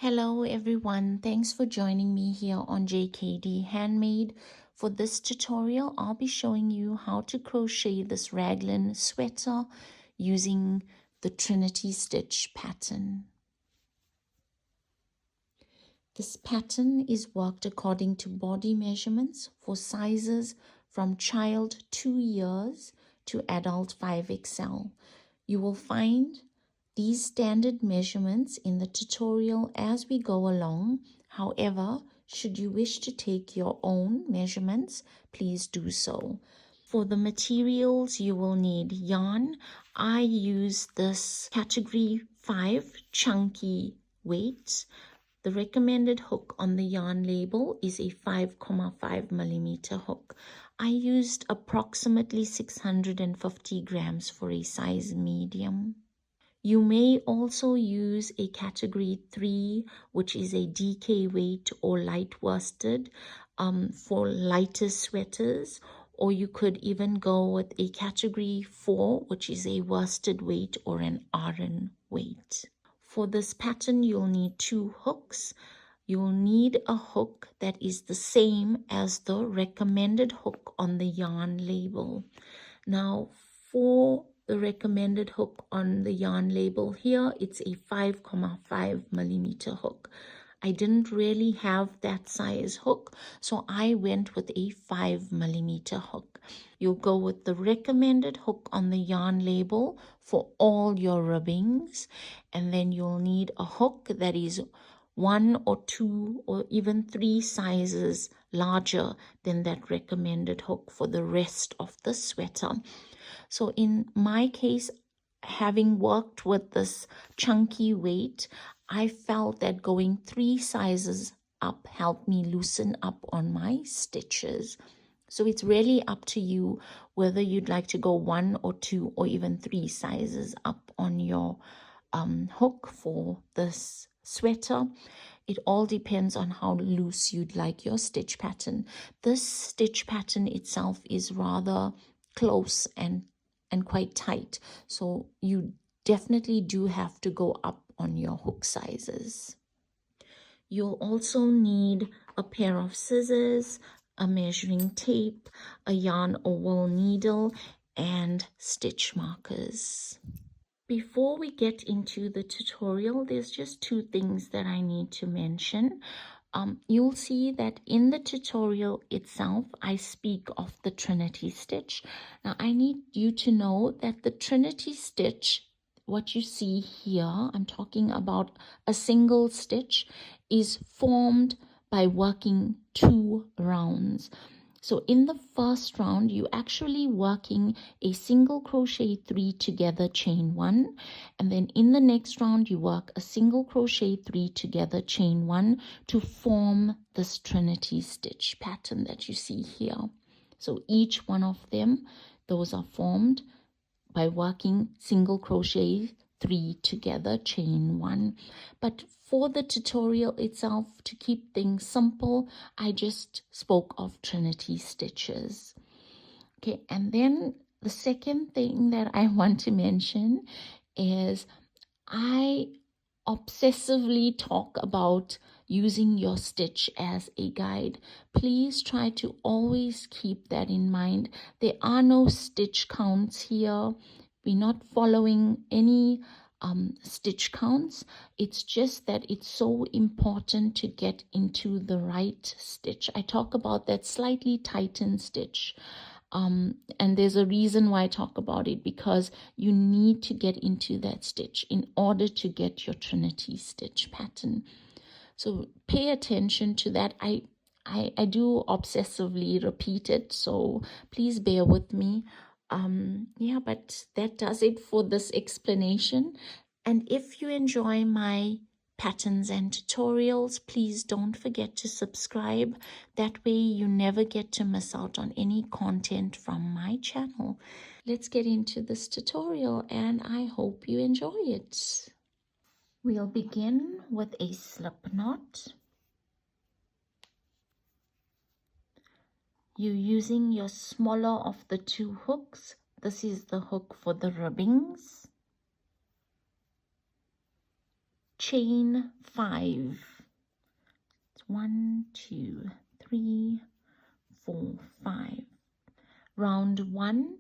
Hello everyone, thanks for joining me here on JKD Handmade. For this tutorial, I'll be showing you how to crochet this raglan sweater using the Trinity Stitch pattern. This pattern is worked according to body measurements for sizes from child 2 years to adult 5XL. You will find these standard measurements in the tutorial as we go along. However, should you wish to take your own measurements, please do so. For the materials, you will need yarn. I use this category 5 chunky weight. The recommended hook on the yarn label is a 5.5 millimeter hook. I used approximately 650 grams for a size medium. You may also use a category 3, which is a DK weight or light worsted for lighter sweaters, or you could even go with a category 4, which is a worsted weight or an Aran weight. For this pattern, you'll need 2 hooks. You'll need a hook that is the same as the recommended hook on the yarn label. Now, for the recommended hook on the yarn label here, it's a 5.5 millimeter hook. I didn't really have that size hook, so I went with a 5 millimeter hook. You'll go with the recommended hook on the yarn label for all your ribbings, and then you'll need a hook that is 1 or 2 or even 3 sizes larger than that recommended hook for the rest of the sweater. So in my case, having worked with this chunky weight, I felt that going 3 sizes up helped me loosen up on my stitches. So it's really up to you whether you'd like to go 1 or 2 or even 3 sizes up on your hook for this sweater. It all depends on how loose you'd like your stitch pattern. This stitch pattern itself is rather close and quite tight, so you definitely do have to go up on your hook sizes. You'll also need a pair of scissors, a measuring tape, a yarn or wool needle, and stitch markers. Before we get into the tutorial, there's just 2 things that I need to mention. You'll see that in the tutorial itself, I speak of the Trinity Stitch. Now, I need you to know that the Trinity Stitch, what you see here, I'm talking about a single stitch, is formed by working 2 rounds. So in the first round, you're actually working a single crochet 3 together, chain 1, and then in the next round you work a single crochet 3 together, chain 1 to form this Trinity Stitch pattern that you see here. So each one of them, those are formed by working single crochet 3 together, chain 1. But for the tutorial itself, to keep things simple, I just spoke of Trinity stitches. Okay, and then the second thing that I want to mention is I obsessively talk about using your stitch as a guide. Please try to always keep that in mind. There are no stitch counts here. We're not following any stitch counts. It's just that it's so important to get into the right stitch. I talk about that slightly tightened stitch. And there's a reason why I talk about it, because you need to get into that stitch in order to get your Trinity Stitch pattern. So pay attention to that. I do obsessively repeat it, so please bear with me. Yeah, but that does it for this explanation. And if you enjoy my patterns and tutorials, please don't forget to subscribe. That way you never get to miss out on any content from my channel. Let's get into this tutorial and I hope you enjoy it. We'll begin with a slip knot. You're using your smaller of the 2 hooks. This is the hook for the ribbings. chain 5. 1, 2, 3, 4, 5. Round 1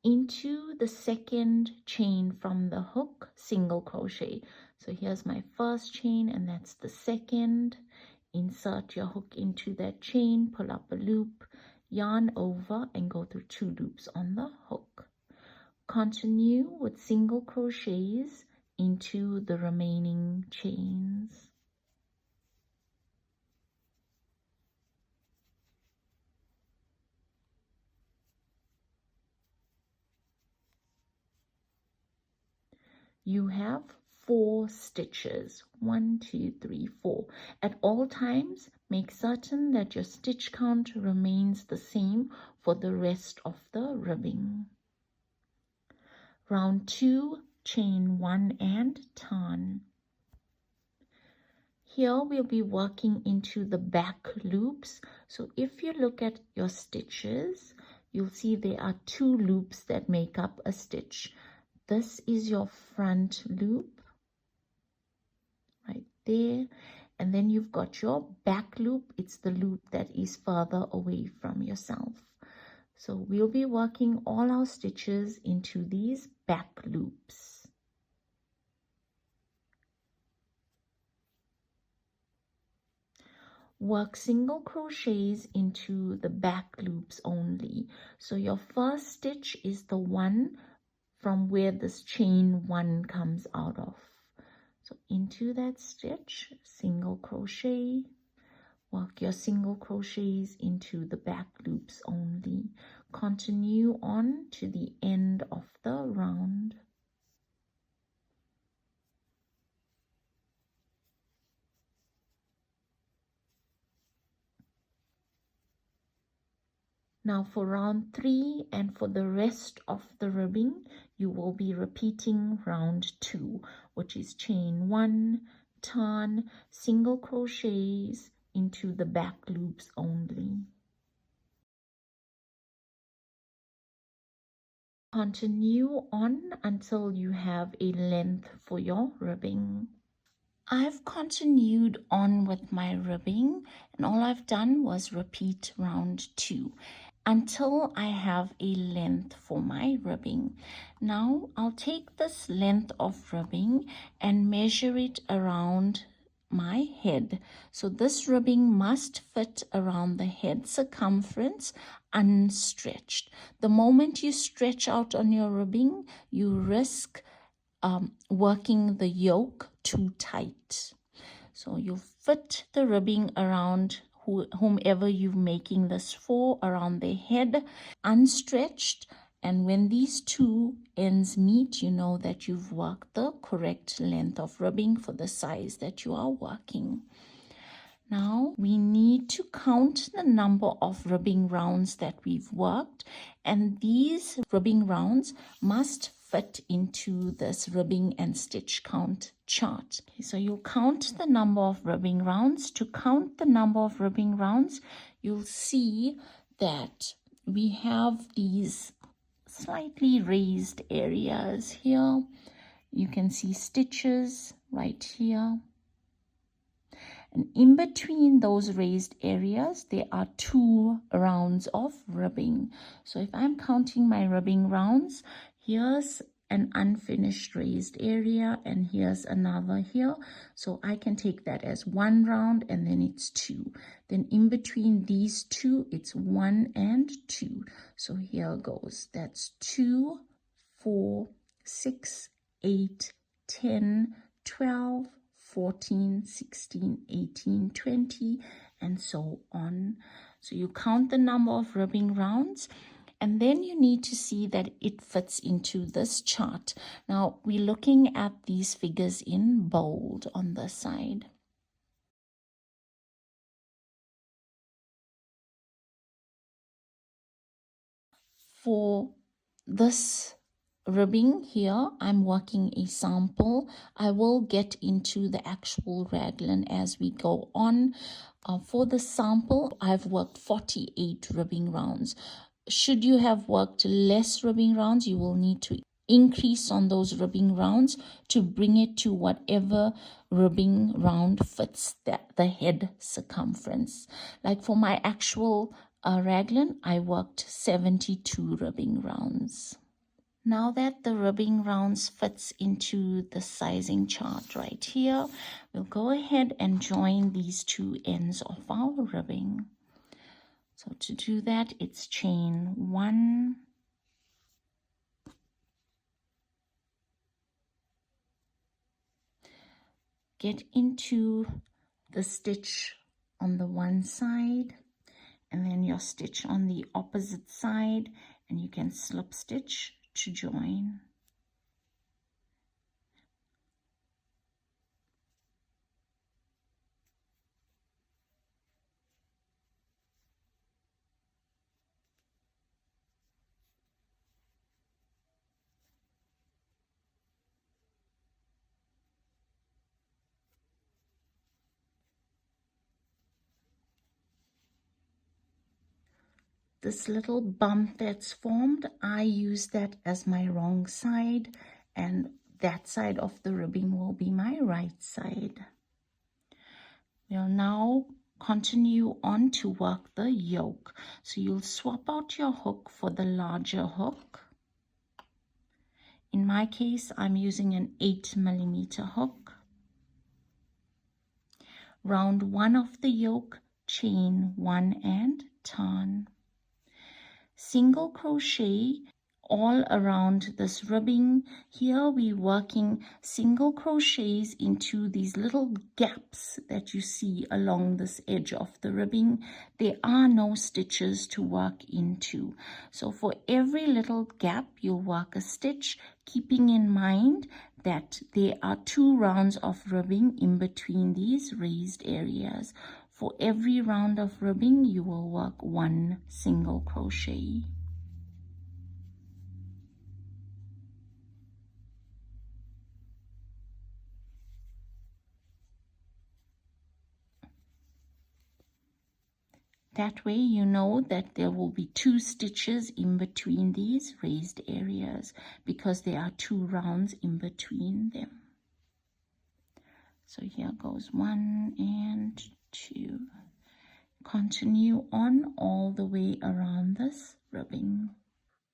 into the second chain from the hook, single crochet. So here's my first chain, and that's the second. Insert your hook into that chain, pull up a loop, yarn over, and go through 2 loops on the hook. Continue with single crochets into the remaining chains. You have 4 stitches. 1, 2, 3, 4. At all times, make certain that your stitch count remains the same for the rest of the ribbing. Round 2, chain 1 and turn. Here we'll be working into the back loops. So if you look at your stitches, you'll see there are 2 loops that make up a stitch. This is your front loop right there, and then you've got your back loop. It's the loop that is further away from yourself. So we'll be working all our stitches into these back loops. Work single crochets into the back loops only. So your first stitch is the one from where this chain 1 comes out of. So into that stitch, single crochet, work your single crochets into the back loops only. Continue on to the end of the round. Now for round 3 and for the rest of the ribbing, you will be repeating round 2, which is chain 1, turn, single crochets into the back loops only. Continue on until you have a length for your ribbing. I've continued on with my ribbing, and all I've done was repeat round 2 until I have a length for my ribbing. Now I'll take this length of ribbing and measure it around my head. So this ribbing must fit around the head circumference unstretched. The moment you stretch out on your ribbing, you risk working the yoke too tight. So you fit the ribbing around whomever you're making this for, around their head, unstretched, and when these 2 ends meet, you know that you've worked the correct length of ribbing for the size that you are working. Now we need to count the number of ribbing rounds that we've worked, and these ribbing rounds must fit into this ribbing and stitch count chart. Okay, so you'll count the number of ribbing rounds. To count the number of ribbing rounds, you'll see that we have these slightly raised areas here. You can see stitches right here. And in between those raised areas, there are 2 rounds of ribbing. So if I'm counting my ribbing rounds, here's an unfinished raised area, and here's another here. So I can take that as 1 round, and then it's 2. Then in between these 2, it's 1 and 2. So here goes. That's 2, 4, 6, 8, 10, 12, 14, 16, 18, 20, and so on. So you count the number of ribbing rounds, and then you need to see that it fits into this chart. Now we're looking at these figures in bold on this side. For this ribbing here, I'm working a sample. I will get into the actual raglan as we go on. For the sample, I've worked 48 ribbing rounds. Should you have worked less ribbing rounds, you will need to increase on those ribbing rounds to bring it to whatever ribbing round fits the head circumference. Like for my actual raglan, I worked 72 ribbing rounds. Now that the ribbing rounds fits into the sizing chart right here, we'll go ahead and join these two ends of our ribbing. So to do that, it's chain 1, get into the stitch on the one side, and then your stitch on the opposite side, and you can slip stitch to join. This little bump that's formed, I use that as my wrong side, and that side of the ribbing will be my right side. We'll now continue on to work the yoke. So you'll swap out your hook for the larger hook. In my case, I'm using an 8mm hook. Round 1 of the yoke, chain 1 and turn. Single crochet all around this ribbing. Here we're working single crochets into these little gaps that you see along this edge of the ribbing. There are no stitches to work into. So for every little gap, you'll work a stitch, keeping in mind that there are 2 rounds of ribbing in between these raised areas. For every round of ribbing, you will work 1 single crochet. That way you know that there will be 2 stitches in between these raised areas because there are 2 rounds in between them. So here goes 1 and 2. Continue on all the way around this ribbing.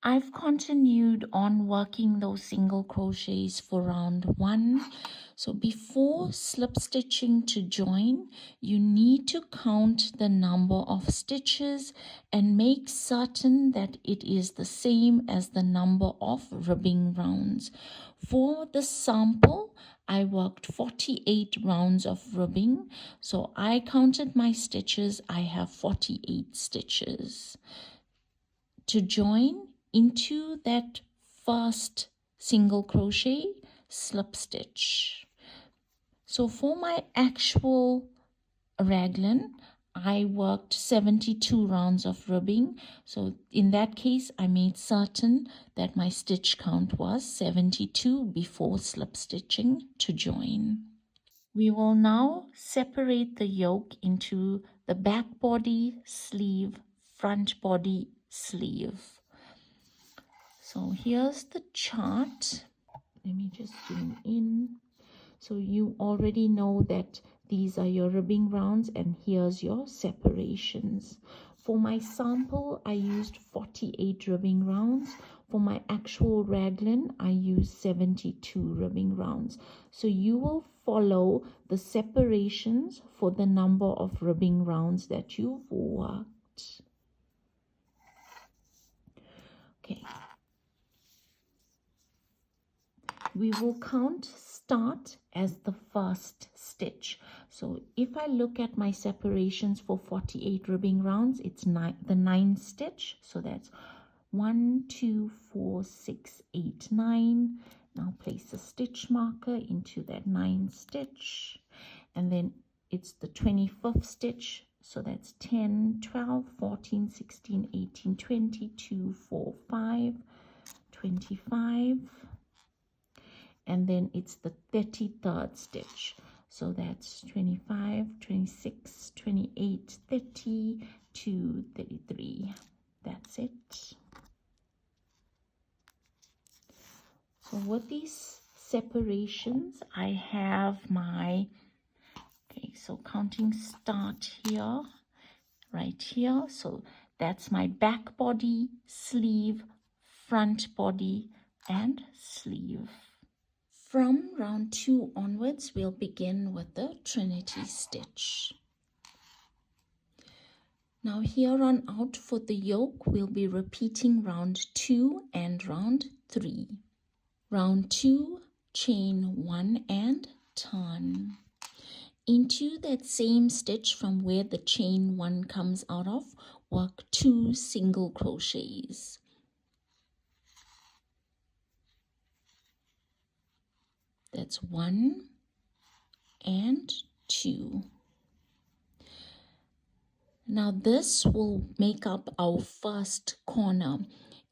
I've continued on working those single crochets for round 1. So before slip stitching to join, you need to count the number of stitches and make certain that it is the same as the number of ribbing rounds. For the sample, I worked 48 rounds of ribbing, so I counted my stitches. I have 48 stitches. To join into that first single crochet, slip stitch. So for my actual raglan, I worked 72 rounds of ribbing. So in that case, I made certain that my stitch count was 72 before slip stitching to join. We will now separate the yoke into the back body, sleeve, front body, sleeve. So here's the chart. Let me just zoom in. So you already know that these are your ribbing rounds and here's your separations. For my sample, I used 48 ribbing rounds. For my actual raglan, I used 72 ribbing rounds. So you will follow the separations for the number of ribbing rounds that you've worked. Okay. We will count start as the first stitch. So if I look at my separations for 48 ribbing rounds, it's the 9th stitch. So that's 1, 2, 4, 6, 8, 9. Now place a stitch marker into that 9th stitch. And then it's the 25th stitch. So that's 10, 12, 14, 16, 18, 20, 2, 4, 5, 25. And then it's the 33rd stitch. So that's 25, 26, 28, 30 to 33. That's it. So with these separations, I have my, okay, so counting start here, right here. So that's my back body, sleeve, front body, and sleeve. From round 2 onwards, we'll begin with the Trinity stitch. Now here on out for the yoke, we'll be repeating round 2 and round 3. Round 2, chain 1 and turn. Into that same stitch from where the chain 1 comes out of, work 2 single crochets. That's 1 and 2. Now this will make up our first corner.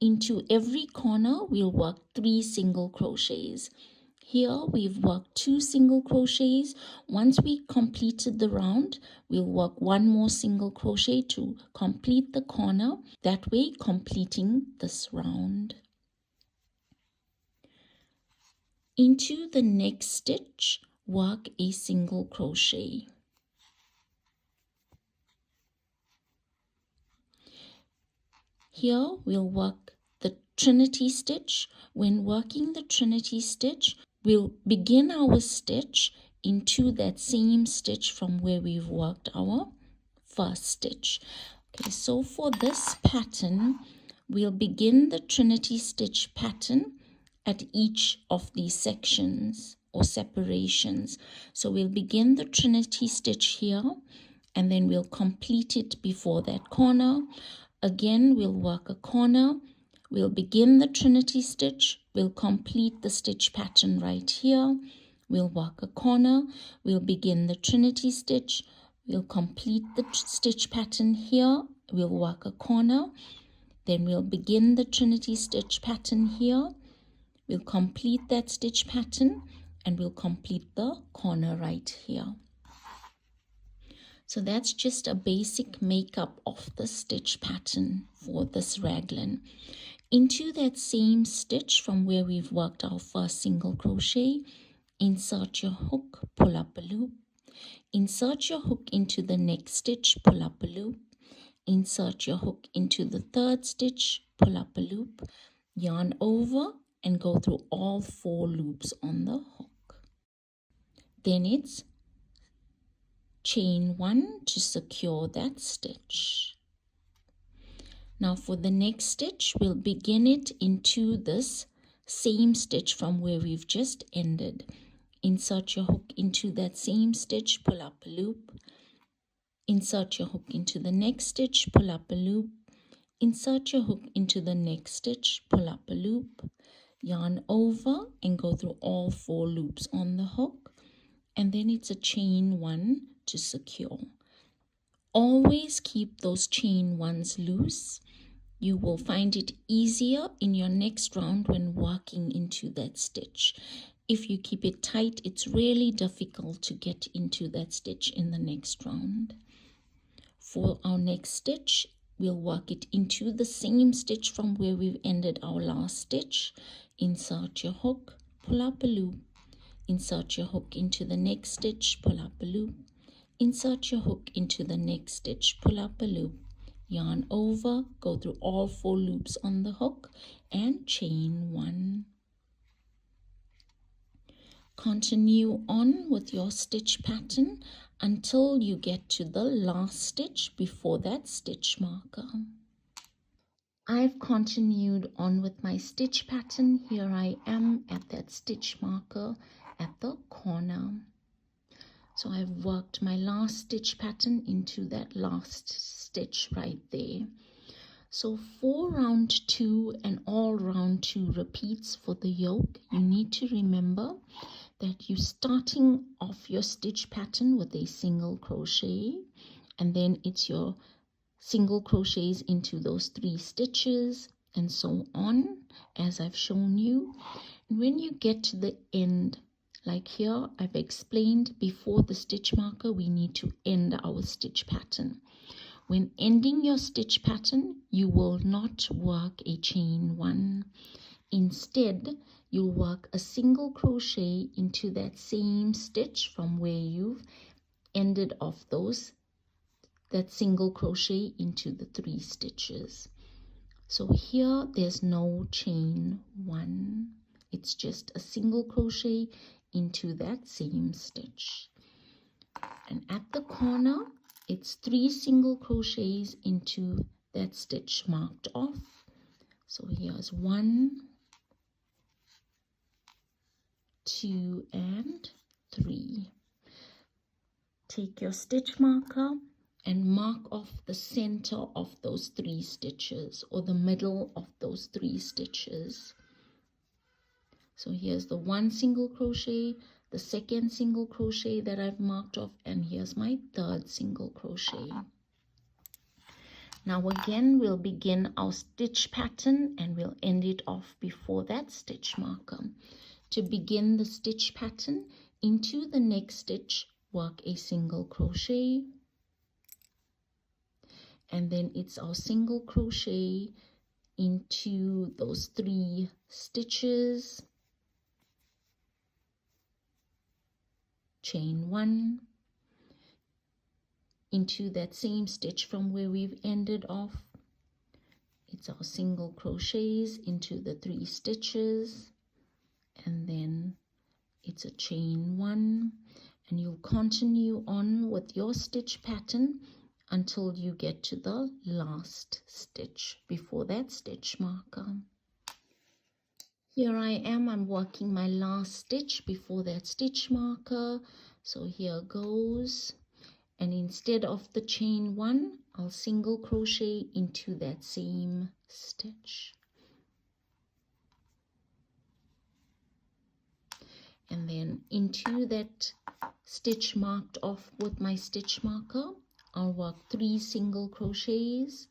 Into every corner, we'll work 3 single crochets. Here we've worked 2 single crochets. Once we completed the round, we'll work 1 more single crochet to complete the corner, that way completing this round. Into the next stitch, work a single crochet. Here we'll work the Trinity stitch. When working the Trinity stitch, we'll begin our stitch into that same stitch from where we've worked our first stitch. Okay, so for this pattern, we'll begin the Trinity stitch pattern at each of these sections or separations. So we'll begin the Trinity stitch here, and then we'll complete it before that corner. Again, we'll work a corner, we'll begin the Trinity stitch, we'll complete the stitch pattern right here, we'll work a corner, we'll begin the Trinity stitch, we'll complete the stitch pattern here, we'll work a corner, then we'll begin the Trinity stitch pattern here, we'll complete that stitch pattern, and we'll complete the corner right here. So that's just a basic makeup of the stitch pattern for this raglan. Into that same stitch from where we've worked our first single crochet, insert your hook, pull up a loop, insert your hook into the next stitch, pull up a loop, insert your hook into the third stitch, pull up a loop, yarn over and go through all 4 loops on the hook. Then it's chain 1 to secure that stitch. Now for the next stitch, we'll begin it into this same stitch from where we've just ended. Insert your hook into that same stitch, pull up a loop. Insert your hook into the next stitch, pull up a loop. Insert your hook into the next stitch, pull up a loop. Yarn over and go through all 4 loops on the hook. And then it's a chain 1 to secure. Always keep those chain 1s loose. You will find it easier in your next round when working into that stitch. If you keep it tight, it's really difficult to get into that stitch in the next round. For our next stitch, we'll work it into the same stitch from where we've ended our last stitch. Insert your hook, pull up a loop. Insert your hook into the next stitch, pull up a loop. Insert your hook into the next stitch, pull up a loop. Yarn over, go through all 4 loops on the hook and chain 1. Continue on with your stitch pattern until you get to the last stitch before that stitch marker. I've continued on with my stitch pattern. Here I am at that stitch marker at the corner. So I've worked my last stitch pattern into that last stitch right there. So for round 2 and all round 2 repeats for the yoke, you need to remember that you're starting off your stitch pattern with a single crochet, and then it's your single crochets into those 3 stitches and so on, as I've shown you. And when you get to the end, like here, I've explained before the stitch marker, we need to end our stitch pattern. When ending your stitch pattern, you will not work a chain 1. Instead, you'll work a single crochet into that same stitch from where you've ended off that single crochet into the 3 stitches. So here there's no chain 1, it's just a single crochet into that same stitch. And at the corner, it's 3 single crochets into that stitch marked off. So here's 1, 2, and 3. Take your stitch marker and mark off the center of those 3 stitches, or the middle of those 3 stitches. So here's the 1 single crochet, the 2nd single crochet that I've marked off, and here's my 3rd single crochet. Now again, we'll begin our stitch pattern and we'll end it off before that stitch marker. To begin the stitch pattern, into the next stitch, work a single crochet, and then it's our single crochet into those 3 stitches, chain 1, into that same stitch from where we've ended off. It's our single crochets into the 3 stitches, and then it's a chain 1, and you'll continue on with your stitch pattern until you get to the last stitch before that stitch marker. Here I am, I'm working my last stitch before that stitch marker. So here goes, and instead of the chain 1, I'll single crochet into that same stitch. And then into that stitch marked off with my stitch marker, I'll work 3 single crochets,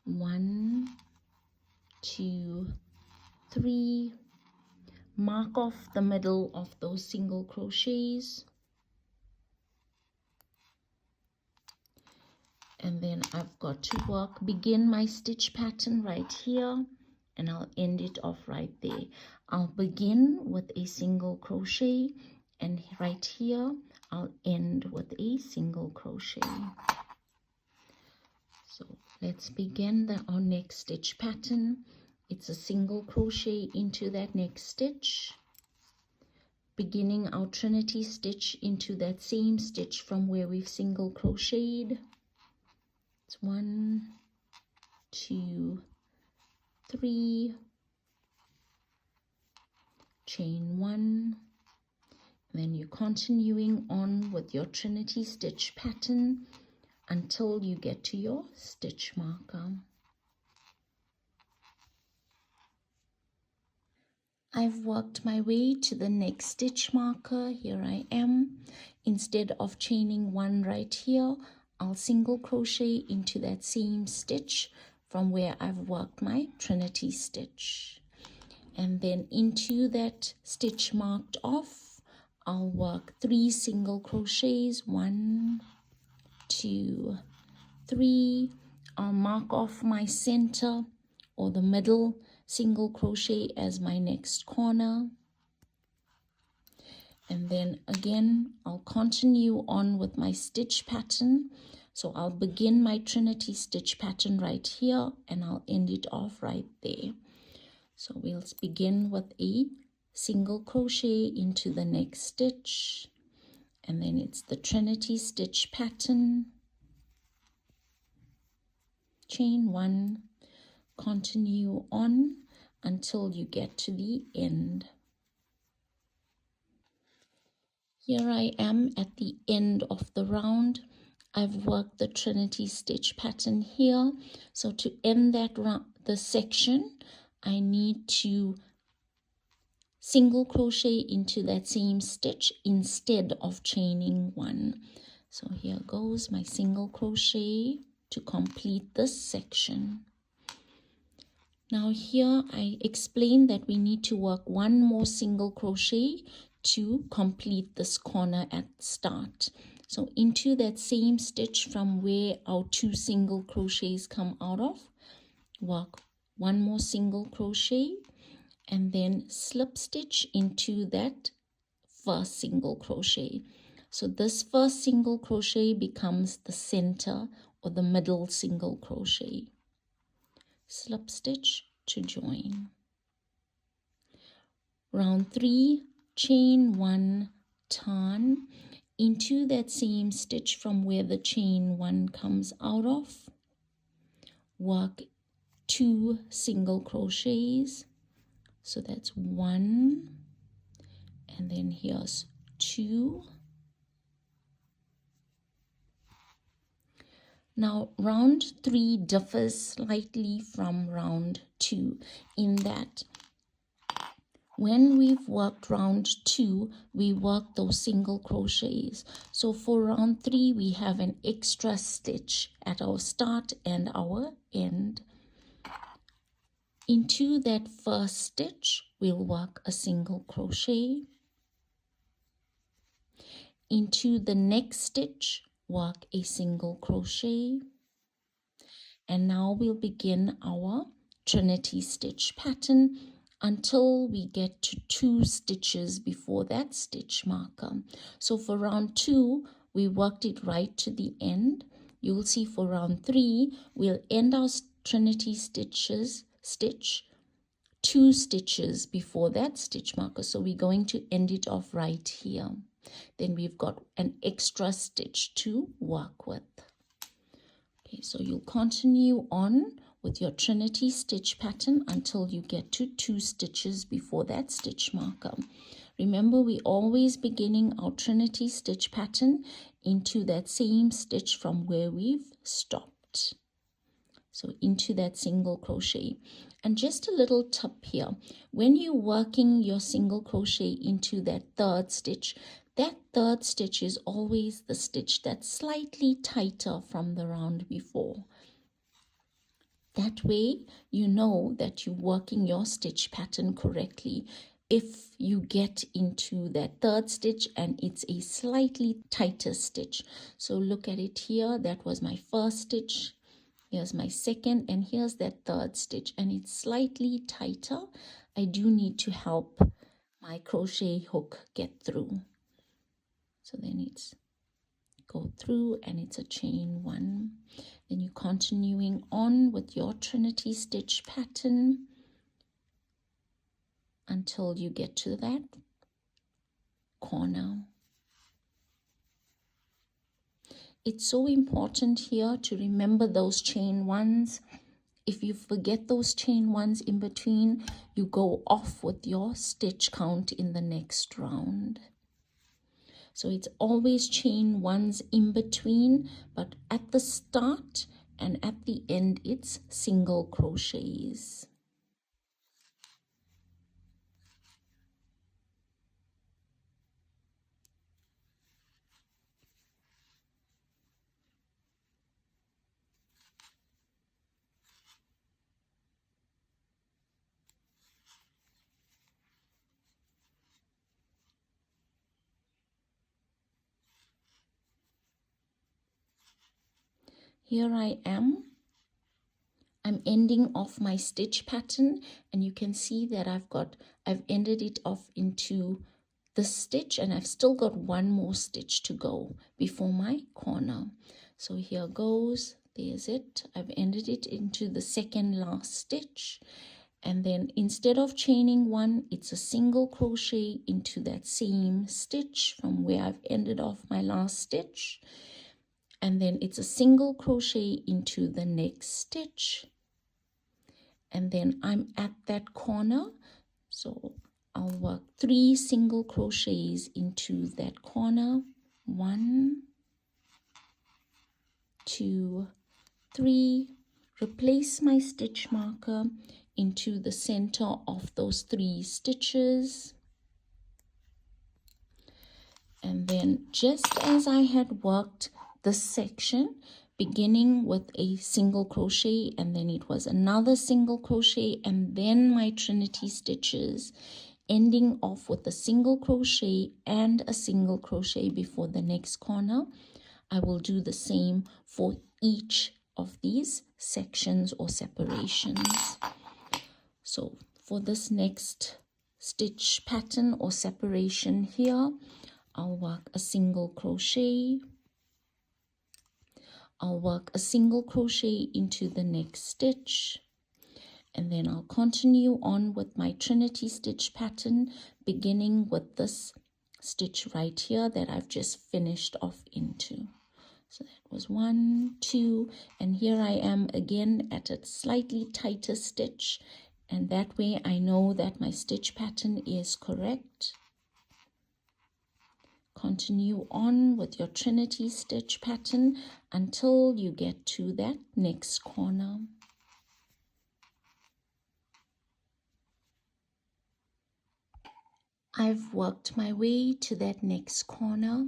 1, 2, 3, mark off the middle of those single crochets, and then I've got to begin my stitch pattern right here, and I'll end it off right there. I'll begin with a single crochet, and right here I'll end with a single crochet. So let's begin our next stitch pattern. It's a single crochet into that next stitch, beginning our Trinity stitch into that same stitch from where we've single crocheted. It's 1, 2, 3, chain 1, then you're continuing on with your Trinity stitch pattern until you get to your stitch marker. I've worked my way to the next stitch marker. Here I am. Instead of chaining 1 right here, I'll single crochet into that same stitch from where I've worked my Trinity stitch. And then into that stitch marked off, I'll work 3 single crochets, 1, 2, 3. I'll mark off my center or the middle single crochet as my next corner. And then again, I'll continue on with my stitch pattern. So I'll begin my Trinity stitch pattern right here, and I'll end it off right there. So we'll begin with a single crochet into the next stitch, and then it's the Trinity stitch pattern, chain 1, continue on until you get to the end. Here I am at the end of the round. I've worked the Trinity stitch pattern here. So to end that the section, I need to single crochet into that same stitch instead of chaining 1. So here goes my single crochet to complete this section. Now here I explained that we need to work 1 more single crochet to complete this corner at the start. So into that same stitch from where our 2 single crochets come out of, work 1 more single crochet, and then slip stitch into that first single crochet. So this first single crochet becomes the center or the middle single crochet. Slip stitch to join. Round 3, chain 1, turn into that same stitch from where the chain 1 comes out of. Work 2 single crochets. So that's 1, and then here's 2. Now round 3 differs slightly from round 2 in that when we've worked round 2, we work those single crochets. So for round 3, we have an extra stitch at our start and our end. Into that first stitch, we'll work a single crochet. Into the next stitch, work a single crochet. And now we'll begin our Trinity stitch pattern until we get to 2 stitches before that stitch marker. So for round 2, we worked it right to the end. You'll see for round 3, we'll end our Trinity stitch 2 stitches before that stitch marker. So we're going to end it off right here. Then we've got an extra stitch to work with. Okay, so you'll continue on with your Trinity stitch pattern until you get to 2 stitches before that stitch marker. Remember, we're always beginning our Trinity stitch pattern into that same stitch from where we've stopped. So into that single crochet. And just a little tip here, when you're working your single crochet into that 3rd stitch, that 3rd stitch is always the stitch that's slightly tighter from the round before. That way, you know that you're working your stitch pattern correctly. If you get into that 3rd stitch and it's a slightly tighter stitch. So look at it here. That was my 1st stitch. Here's my 2nd, and here's that 3rd stitch, and it's slightly tighter. I do need to help my crochet hook get through. So then it's go through and it's a chain 1. Then you're continuing on with your Trinity stitch pattern until you get to that corner. It's so important here to remember those chain 1s. If you forget those chain 1s in between, you go off with your stitch count in the next round. So it's always chain 1s in between, but at the start and at the end, it's single crochets. Here I am. I'm ending off my stitch pattern, and you can see that I've ended it off into the stitch, and I've still got 1 more stitch to go before my corner. So here goes, there's it. I've ended it into the 2nd last stitch, and then instead of chaining 1, it's a single crochet into that same stitch from where I've ended off my last stitch. And then it's a single crochet into the next stitch. And then I'm at that corner. So I'll work 3 single crochets into that corner. 1, 2, 3. Replace my stitch marker into the center of those 3 stitches. And then just as I had worked this section, beginning with a single crochet, and then it was another single crochet, and then my Trinity stitches, ending off with a single crochet and a single crochet before the next corner. I will do the same for each of these sections or separations. So For this next stitch pattern or separation here, I'll work a single crochet. I'll work a single crochet into the next stitch, and then I'll continue on with my Trinity stitch pattern, beginning with this stitch right here that I've just finished off into. So that was 1, 2, and here I am again at a slightly tighter stitch, and that way I know that my stitch pattern is correct. Continue on with your Trinity stitch pattern until you get to that next corner. I've worked my way to that next corner.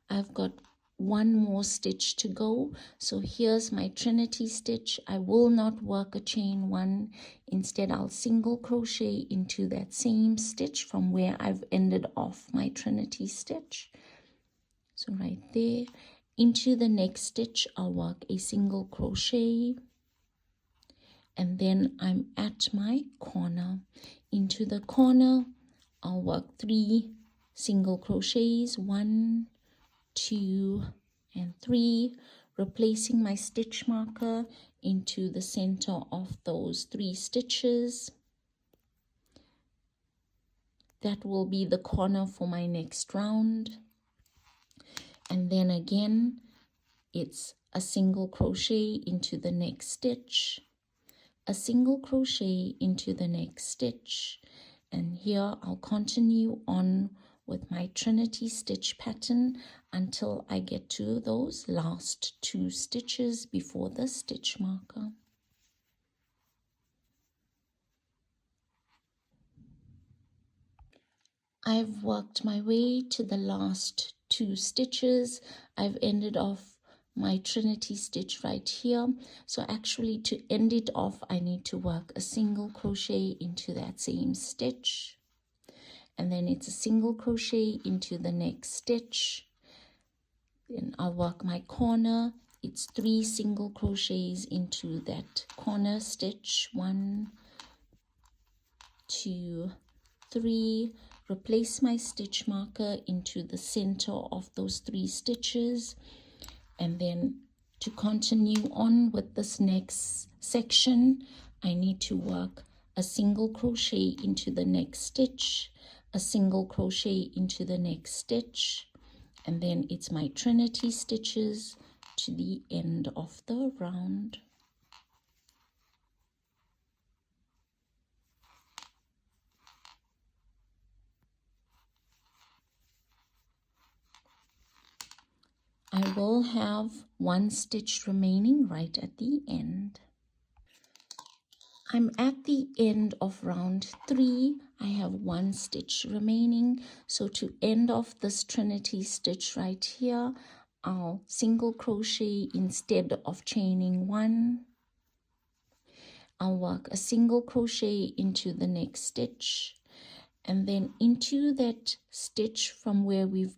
I've got one more stitch to go. So here's my Trinity stitch. I will not work a chain 1. Instead, I'll single crochet into that same stitch from where I've ended off my Trinity stitch. So right there, into the next stitch, I'll work a single crochet, and then I'm at my corner. Into the corner, I'll work 3 single crochets, 1, 2, and 3, replacing my stitch marker into the center of those 3 stitches. That will be the corner for my next round. And then again, it's a single crochet into the next stitch, a single crochet into the next stitch, and here I'll continue on with my Trinity stitch pattern until I get to those last 2 stitches before the stitch marker. I've worked my way to the last 2 stitches. I've ended off my Trinity stitch right here. So actually to end it off, I need to work a single crochet into that same stitch. And then it's a single crochet into the next stitch. Then I'll work my corner. It's 3 single crochets into that corner stitch. 1, 2, 3. Replace my stitch marker into the center of those 3 stitches, and then to continue on with this next section, I need to work a single crochet into the next stitch, a single crochet into the next stitch, and then it's my Trinity stitches to the end of the round. I will have 1 stitch remaining right at the end. I'm at the end of round 3. I have 1 stitch remaining. So to end off this Trinity stitch right here, I'll single crochet instead of chaining 1. I'll work a single crochet into the next stitch, and then into that stitch from where we've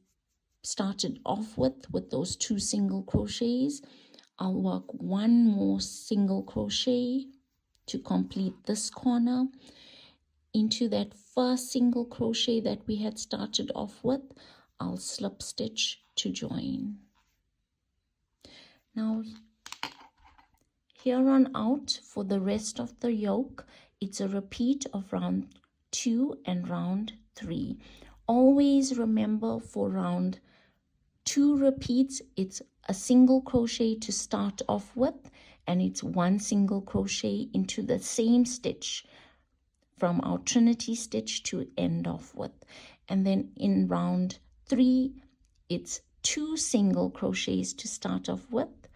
started off with those 2 single crochets, I'll work 1 more single crochet to complete this corner. Into that first single crochet that we had started off with, I'll slip stitch to join. Now here on out, for the rest of the yoke, it's a repeat of round 2 and round 3. Always remember, for round 2 repeats, it's a single crochet to start off with, and it's 1 single crochet into the same stitch from our Trinity stitch to end off with. And then in round 3, it's 2 single crochets to start off with,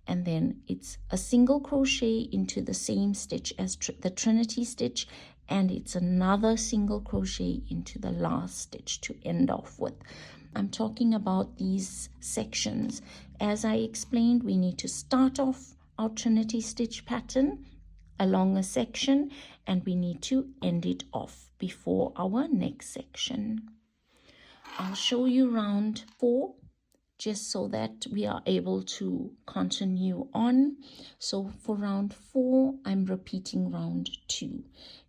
and then it's a single crochet into the same stitch as the Trinity stitch, and it's another single crochet into the last stitch to end off with. I'm talking about these sections. As I explained, we need to start off our Trinity stitch pattern along a section, and we need to end it off before our next section. I'll show you round 4 just so that we are able to continue on. So for round 4, I'm repeating round 2.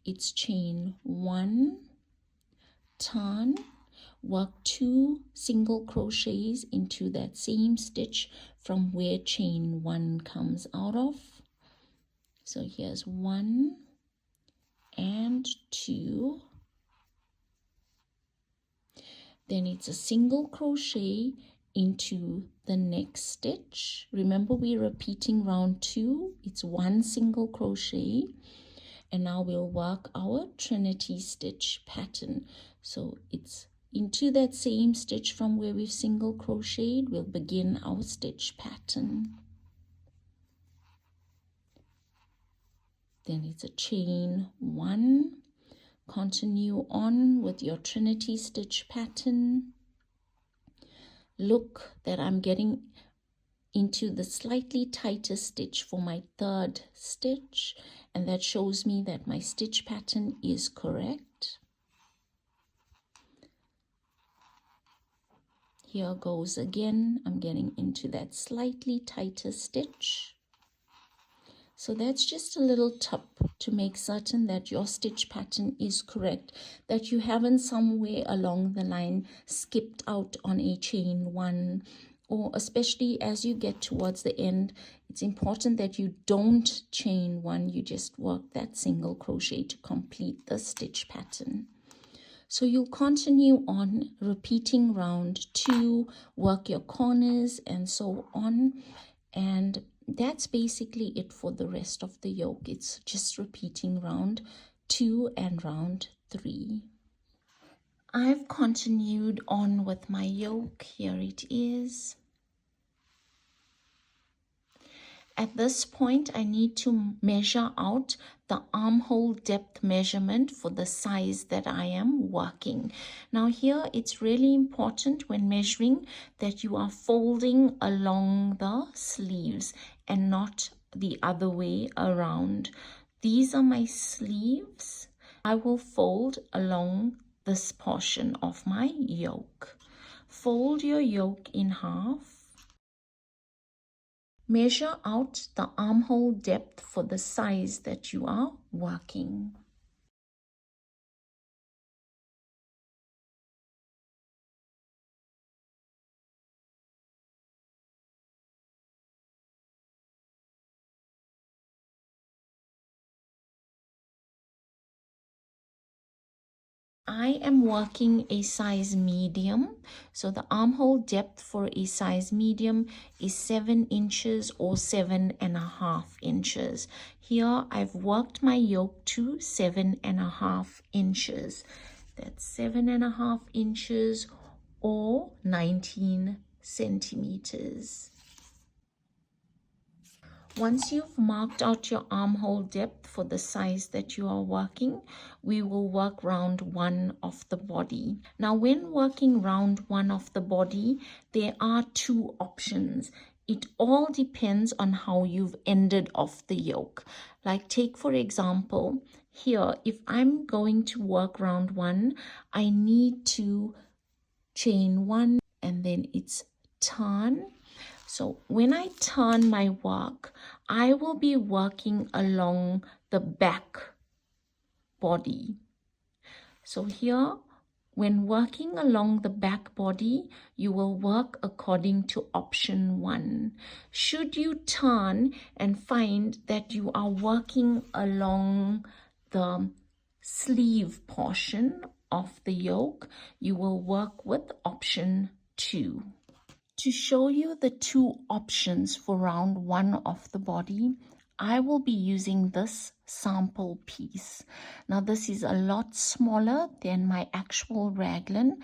it's chain 1, turn, work 2 single crochets into that same stitch from where chain 1 comes out of. So here's 1 and 2. Then it's a single crochet into the next stitch. Remember, we're repeating round 2. It's 1 single crochet. And now we'll work our Trinity stitch pattern. So it's into that same stitch from where we've single crocheted. We'll begin our stitch pattern. Then it's a chain 1. Continue on with your Trinity stitch pattern. Look that I'm getting into the slightly tighter stitch for my 3rd stitch, and that shows me that my stitch pattern is correct. Here goes again. I'm getting into that slightly tighter stitch. So that's just a little tip to make certain that your stitch pattern is correct, that you haven't somewhere along the line skipped out on a chain 1, or especially as you get towards the end, it's important that you don't chain 1, you just work that single crochet to complete the stitch pattern. So you'll continue on repeating round 2, work your corners and so on, and that's basically it for the rest of the yoke. It's just repeating round 2 and round 3. I've continued on with my yoke. Here it is. At this point, I need to measure out the armhole depth measurement for the size that I am working. Now here, it's really important when measuring that you are folding along the sleeves and not the other way around. These are my sleeves. I will fold along this portion of my yoke. Fold your yoke in half. Measure out the armhole depth for the size that you are working. I am working a size medium, so the armhole depth for a size medium is 7 inches or 7.5 inches. Here I've worked my yoke to 7.5 inches. That's 7.5 inches or 19 centimeters. Once you've marked out your armhole depth for the size that you are working, we will work round 1 of the body. Now, when working round 1 of the body, there are 2 options. It all depends on how you've ended off the yoke. Like take, for example, here, if I'm going to work round 1, I need to chain 1 and then it's turn. So when I turn my work, I will be working along the back body. So here, when working along the back body, you will work according to option 1. Should you turn and find that you are working along the sleeve portion of the yoke, you will work with option 2. To show you the 2 options for round 1 of the body, I will be using this sample piece. Now this is a lot smaller than my actual raglan,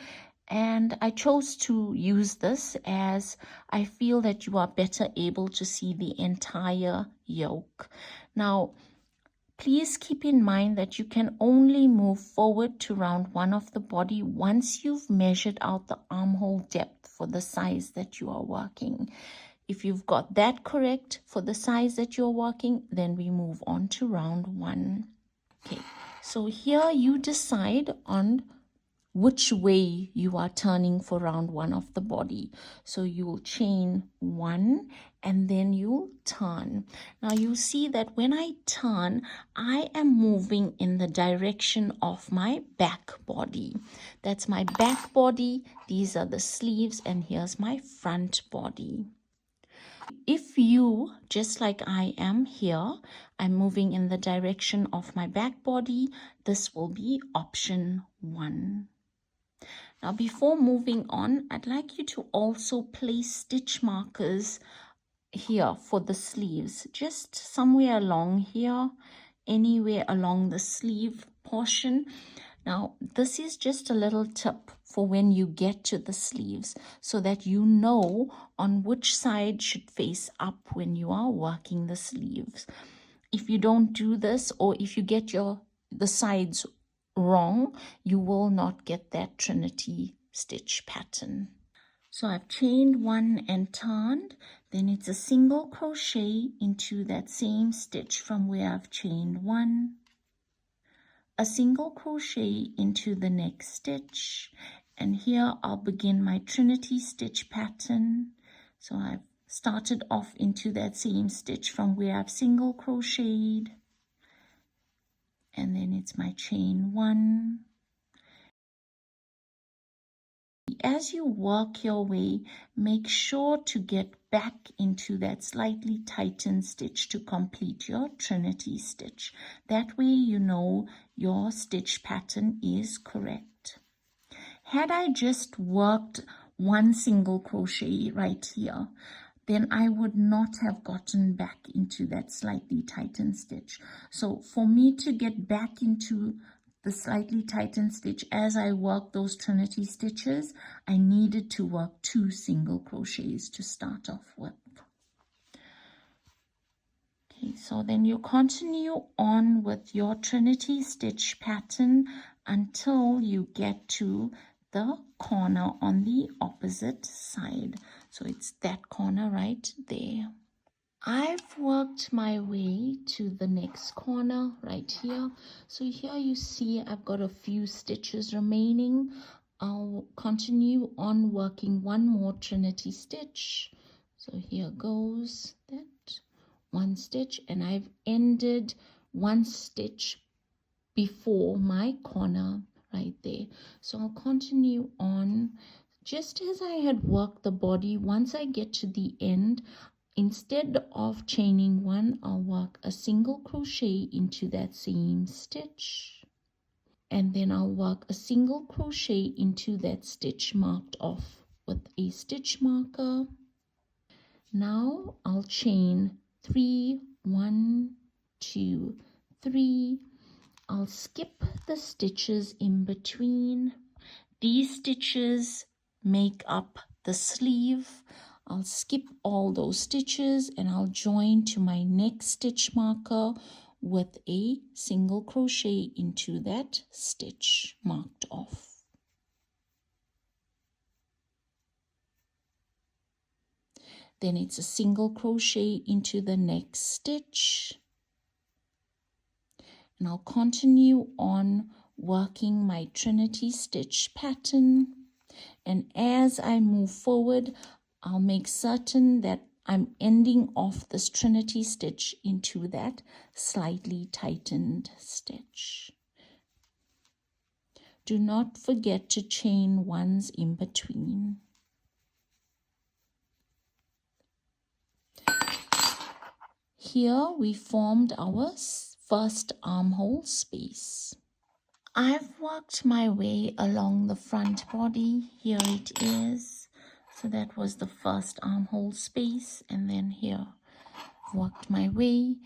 and I chose to use this as I feel that you are better able to see the entire yoke. Now, please keep in mind that you can only move forward to round 1 of the body once you've measured out the armhole depth for the size that you are working. If you've got that correct for the size that you're working, then we move on to round 1. Okay, so here you decide on which way you are turning for round 1 of the body. So you'll chain 1 and then you'll turn. Now you see that when I turn, I am moving in the direction of my back body. That's my back body, these are the sleeves, and here's my front body. If you, just like I am here, I'm moving in the direction of my back body, this will be option 1. Now before moving on, I'd like you to also place stitch markers here for the sleeves, just somewhere along here, anywhere along the sleeve portion. Now this is just a little tip for when you get to the sleeves, so that you know on which side should face up when you are working the sleeves. If you don't do this, or if you get the sides wrong, you will not get that Trinity stitch pattern. So I've chained 1 and turned, then it's a single crochet into that same stitch from where I've chained 1, a single crochet into the next stitch, and here I'll begin my Trinity stitch pattern. So I've started off into that same stitch from where I've single crocheted, and then it's my chain 1. As you work your way, make sure to get back into that slightly tightened stitch to complete your Trinity stitch. That way you know your stitch pattern is correct. Had I just worked 1 single crochet right here, then I would not have gotten back into that slightly tightened stitch. So for me to get back into the slightly tightened stitch as I work those Trinity stitches, I needed to work 2 single crochets to start off with. Okay, so then you continue on with your Trinity stitch pattern until you get to the corner on the opposite side. So it's that corner right there. I've worked my way to the next corner right here. So here you see I've got a few stitches remaining. I'll continue on working 1 more Trinity stitch. So here goes that 1 stitch, and I've ended 1 stitch before my corner right there. So I'll continue on just as I had worked the body. Once I get to the end, instead of chaining 1, I'll work a single crochet into that same stitch, and then I'll work a single crochet into that stitch marked off with a stitch marker. Now I'll chain 3, 1, 2, 3. I'll skip the stitches in between. These stitches make up the sleeve. I'll skip all those stitches and I'll join to my next stitch marker with a single crochet into that stitch marked off. Then it's a single crochet into the next stitch, and I'll continue on working my Trinity stitch pattern. And as I move forward, I'll make certain that I'm ending off this Trinity stitch into that slightly tightened stitch. Do not forget to chain 1s in between. Here we formed our first armhole space. I've worked my way along the front body. Here it is. So that was the first armhole space, and then here I've worked my way.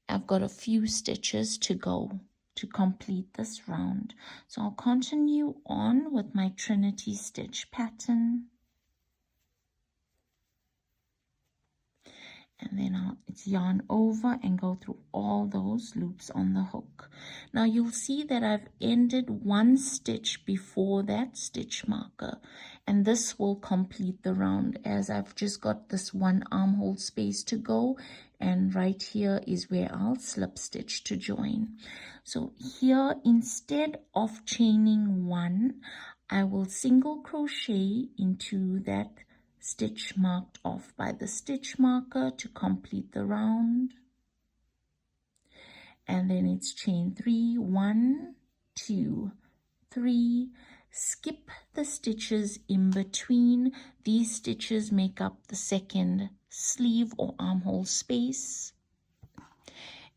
I've got a few stitches to go to complete this round. So I'll continue on with my Trinity stitch pattern. And then I'll yarn over and go through all those loops on the hook. Now you'll see that I've ended 1 stitch before that stitch marker, and this will complete the round, as I've just got this 1 armhole space to go, and right here is where I'll slip stitch to join. So here, instead of chaining 1, I will single crochet into that stitch marked off by the stitch marker to complete the round. And then it's chain 3, 1, 2, 3, skip the stitches in between. These stitches make up the second sleeve or armhole space,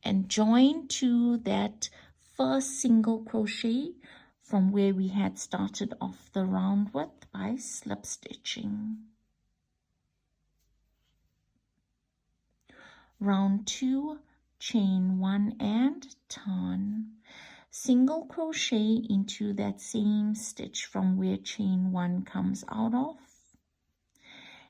and join to that first single crochet from where we had started off the round width by slip stitching. Round 2, chain 1 and turn. Single crochet into that same stitch from where chain 1 comes out of,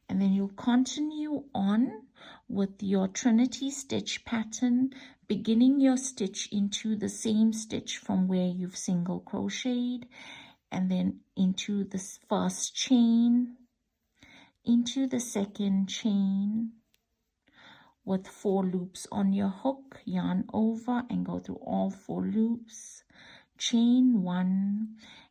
and then you'll continue on with your Trinity stitch pattern, beginning your stitch into the same stitch from where you've single crocheted, and then into the first chain, into the second chain, with 4 loops on your hook, yarn over and go through all 4 loops, chain 1,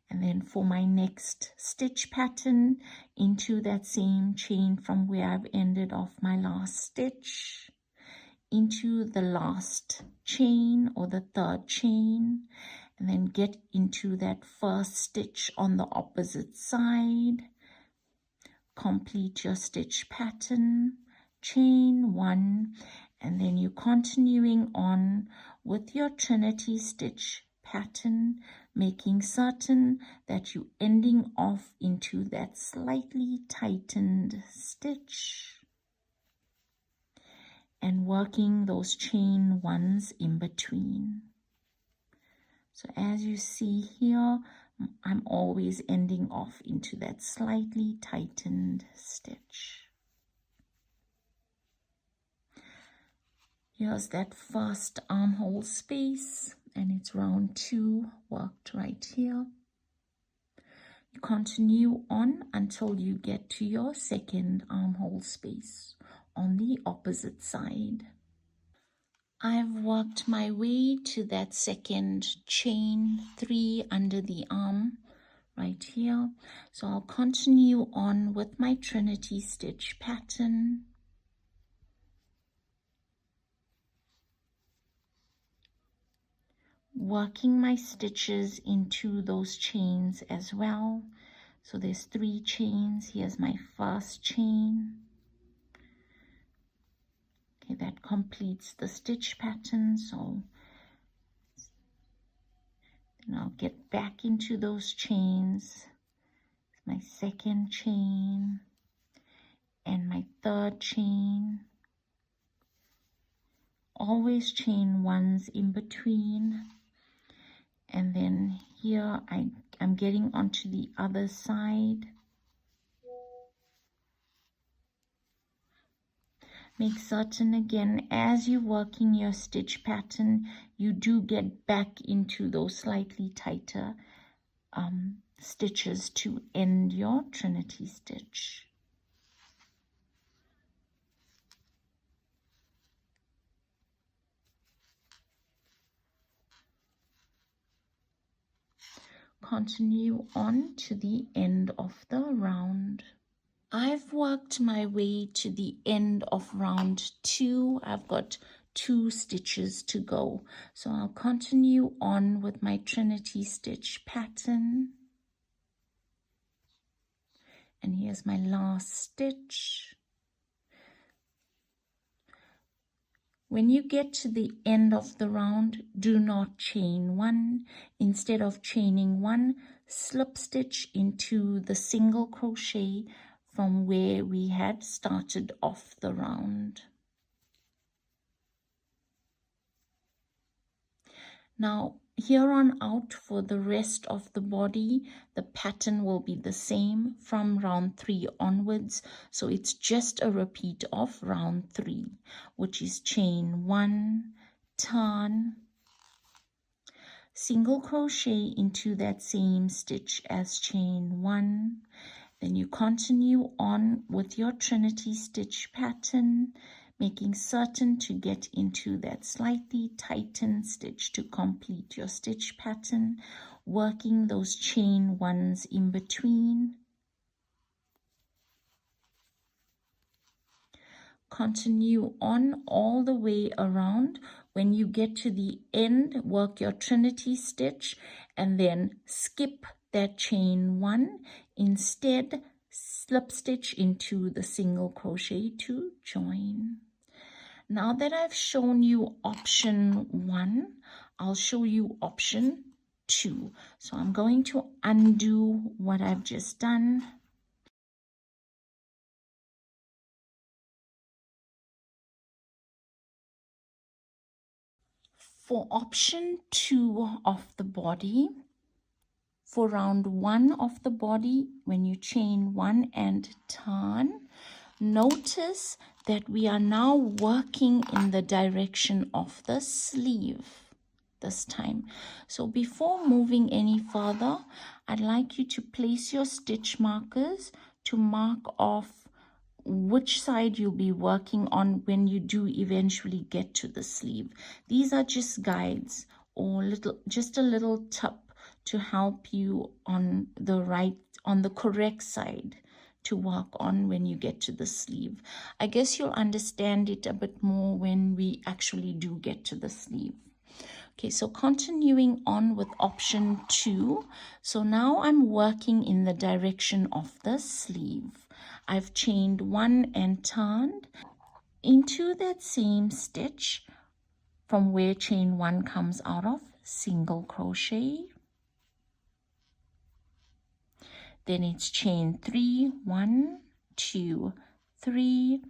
and then for my next stitch pattern, into that same chain from where I've ended off my last stitch, into the last chain or the third chain, and then get into that first stitch on the opposite side, complete your stitch pattern, chain 1, and then you're continuing on with your Trinity stitch pattern, making certain that you're ending off into that slightly tightened stitch and working those chain 1s in between. So as you see here, I'm always ending off into that slightly tightened stitch. Here's that first armhole space, and it's round 2 worked right here. You continue on until you get to your second armhole space on the opposite side. I've worked my way to that second chain 3 under the arm right here. So I'll continue on with my Trinity stitch pattern. Working my stitches into those chains as well. So there's 3 chains. Here's my first chain. Okay, that completes the stitch pattern. So then I'll get back into those chains. My second chain and my third chain. Always chain 1s in between. And then here I'm getting onto the other side. Make certain again, as you're working your stitch pattern, you do get back into those slightly tighter stitches to end your Trinity stitch. Continue on to the end of the round. I've worked my way to the end of round 2. I've got 2 stitches to go. So I'll continue on with my Trinity stitch pattern. And here's my last stitch. When you get to the end of the round, do not chain 1. Instead of chaining 1, slip stitch into the single crochet from where we had started off the round. Now, here on out for the rest of the body, the pattern will be the same from round 3 onwards. So it's just a repeat of round 3, which is chain 1, turn, single crochet into that same stitch as chain 1. Then you continue on with your Trinity stitch pattern, making certain to get into that slightly tightened stitch to complete your stitch pattern, working those chain ones in between. Continue on all the way around. When you get to the end, work your Trinity stitch and then skip that chain one. Instead, slip stitch into the single crochet to join. Now that I've shown you option 1, I'll show you option 2. So I'm going to undo what I've just done. For option 2 of the body, for round 1 of the body, when you chain 1 and turn, notice that we are now working in the direction of the sleeve this time. So before moving any further, I'd like you to place your stitch markers to mark off which side you'll be working on when you do eventually get to the sleeve. These are just guides or just a little tip to help you on the correct side to work on when you get to the sleeve. I guess you'll understand it a bit more when we actually do get to the sleeve. Okay, so continuing on with option 2. So now I'm working in the direction of the sleeve. I've chained 1 and turned into that same stitch from where chain 1 comes out of, single crochet. Then it's chain 3, 1, 2, 3.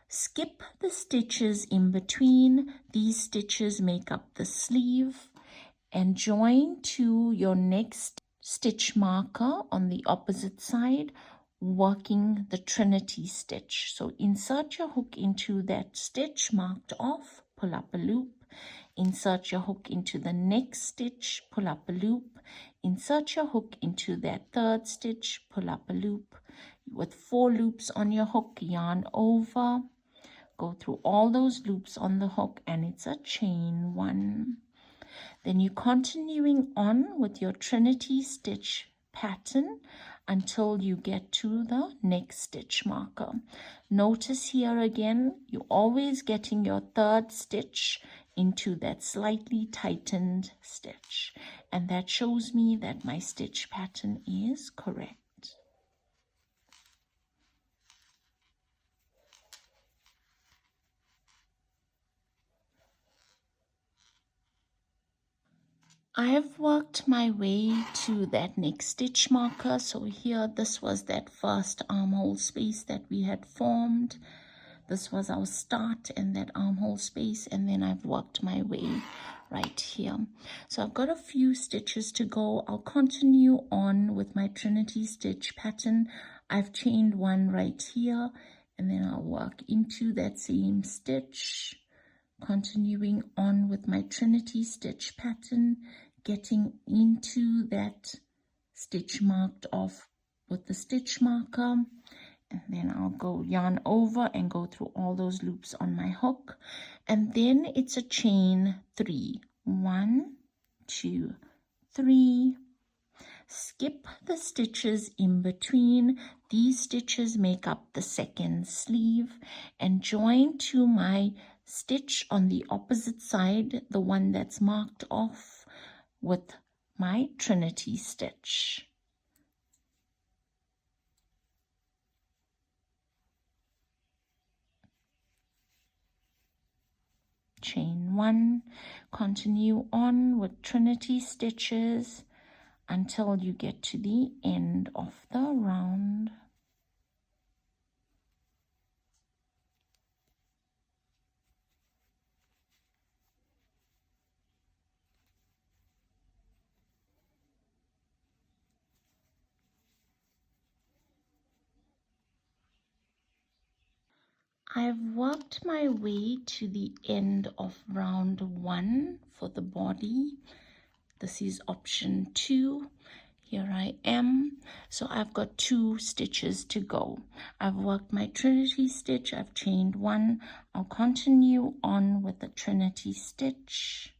Skip the stitches in between. These stitches make up the sleeve, and join to your next stitch marker on the opposite side, working the Trinity stitch. So insert your hook into that stitch marked off, pull up a loop, insert your hook into the next stitch, pull up a loop, insert your hook into that third stitch, pull up a loop. With 4 loops on your hook, yarn over, go through all those loops on the hook, and it's a chain 1. Then you're continuing on with your Trinity stitch pattern until you get to the next stitch marker. Notice here again, you're always getting your third stitch into that slightly tightened stitch, and that shows me that my stitch pattern is correct. I have worked my way to that next stitch marker. So here, this was that first armhole space that we had formed. This was our start and that armhole space, and then I've worked my way right here. So I've got a few stitches to go. I'll continue on with my Trinity stitch pattern. I've chained 1 right here, and then I'll work into that same stitch, continuing on with my Trinity stitch pattern, getting into that stitch marked off with the stitch marker, and then I'll go yarn over and go through all those loops on my hook, and then it's a chain 3, 1, 2, 3. Skip the stitches in between. These stitches make up the second sleeve, and join to my stitch on the opposite side, the one that's marked off, with my Trinity stitch. Chain 1, continue on with Trinity stitches until you get to the end of the round. I've worked my way to the end of round 1 for the body. This is option 2. Here I am. So I've got 2 stitches to go. I've worked my Trinity stitch. I've chained 1. I'll continue on with the Trinity stitch.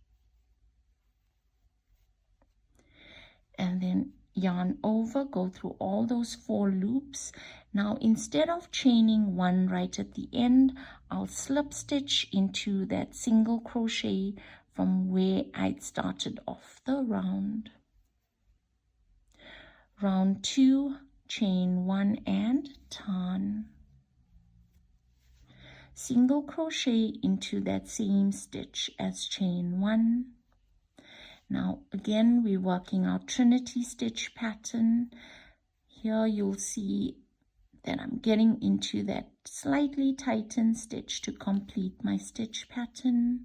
And then yarn over, go through all those 4 loops. Now instead of chaining 1 right at the end, I'll slip stitch into that single crochet from where I'd started off the round. Round 2, chain 1 and turn. Single crochet into that same stitch as chain 1. Now again, we're working our Trinity stitch pattern. Here you'll see that I'm getting into that slightly tightened stitch to complete my stitch pattern.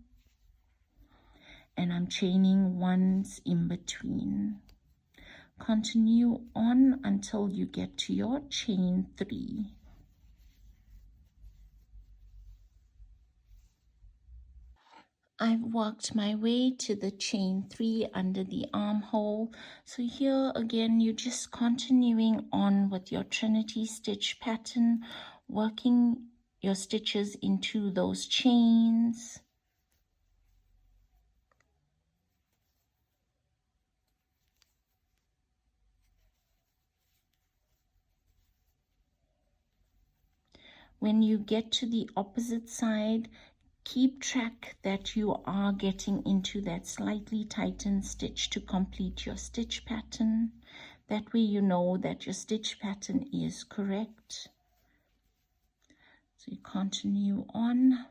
And I'm chaining 1s in between. Continue on until you get to your chain 3. I've worked my way to the chain 3 under the armhole. So here again, you're just continuing on with your Trinity stitch pattern, working your stitches into those chains. When you get to the opposite side, keep track that you are getting into that slightly tightened stitch to complete your stitch pattern. That way you know that your stitch pattern is correct. So you continue on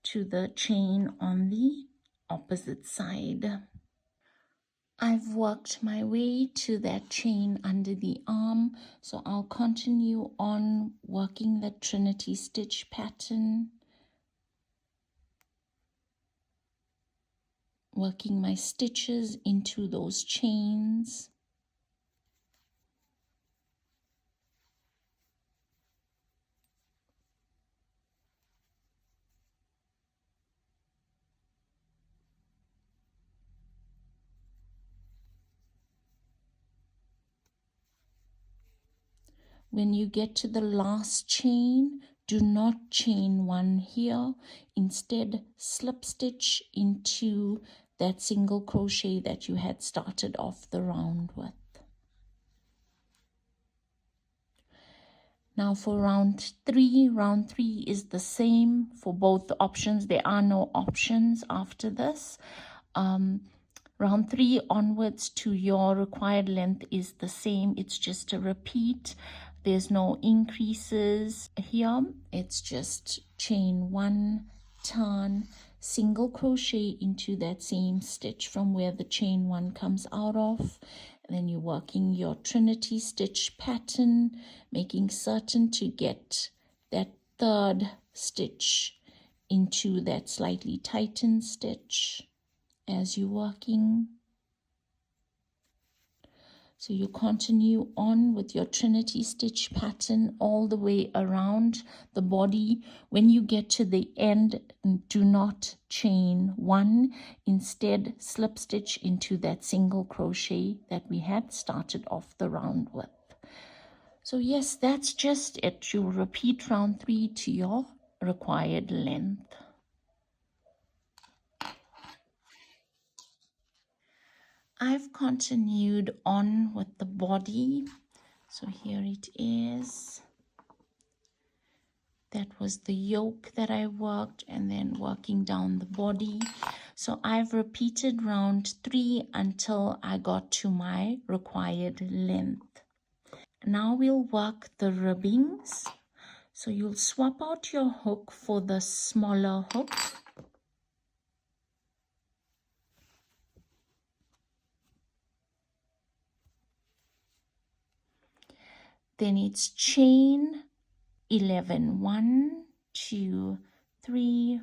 to the chain on the opposite side. I've worked my way to that chain under the arm, so I'll continue on working the Trinity stitch pattern, working my stitches into those chains. When you get to the last chain, do not chain 1 here. Instead, slip stitch into that single crochet that you had started off the round with. Now for round 3 is the same for both the options. There are no options after this. Round 3 onwards to your required length is the same. It's just a repeat. There's no increases here. It's just chain 1, turn, single crochet into that same stitch from where the chain 1 comes out of. And then you're working your Trinity stitch pattern, making certain to get that 3rd stitch into that slightly tightened stitch as you're working. So you continue on with your Trinity stitch pattern all the way around the body. When you get to the end, do not chain 1. Instead, slip stitch into that single crochet that we had started off the round with. So yes, that's just it. You'll repeat round 3 to your required length. I've continued on with the body. So here it is. That was the yoke that I worked, and then working down the body. So I've repeated round 3 until I got to my required length. Now we'll work the ribbings. So you'll swap out your hook for the smaller hook. Then it's chain 11, 1, 2, 3,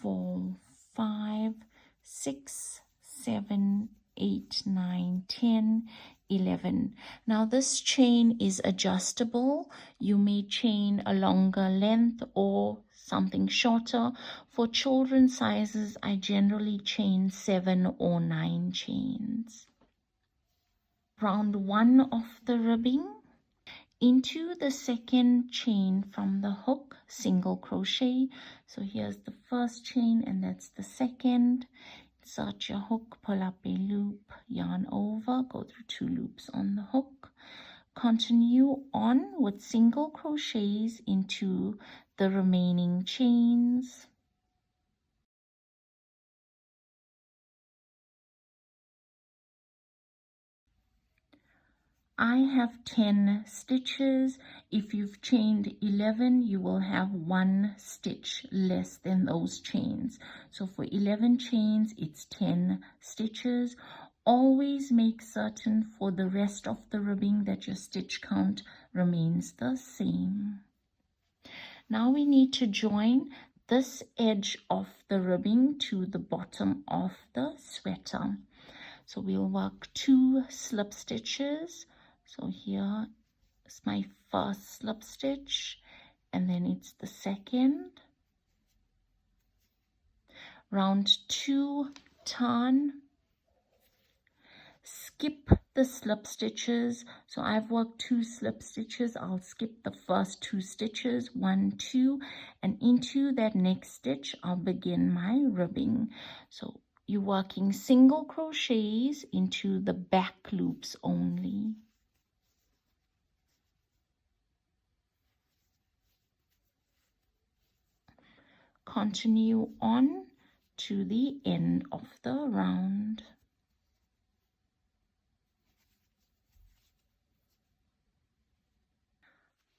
4, 5, 6, 7, 8, 9, 10, 11. Now this chain is adjustable. You may chain a longer length or something shorter. For children's sizes, I generally chain 7 or 9 chains. round 1 of the ribbing, into the second chain from the hook, single crochet. So here's the first chain and that's the second. Insert your hook, pull up a loop, yarn over, go through 2 loops on the hook. Continue on with single crochets into the remaining chains. I have 10 stitches. If you've chained 11, you will have 1 stitch less than those chains. So for 11 chains, it's 10 stitches. Always make certain for the rest of the ribbing that your stitch count remains the same. Now we need to join this edge of the ribbing to the bottom of the sweater. So we'll work 2 slip stitches. So here is my first slip stitch, and then it's the second. Round 2, turn, skip the slip stitches. So I've worked 2 slip stitches. I'll skip the first 2 stitches, 1, 2, and into that next stitch I'll begin my ribbing. So you're working single crochets into the back loops only. Continue on to the end of the round.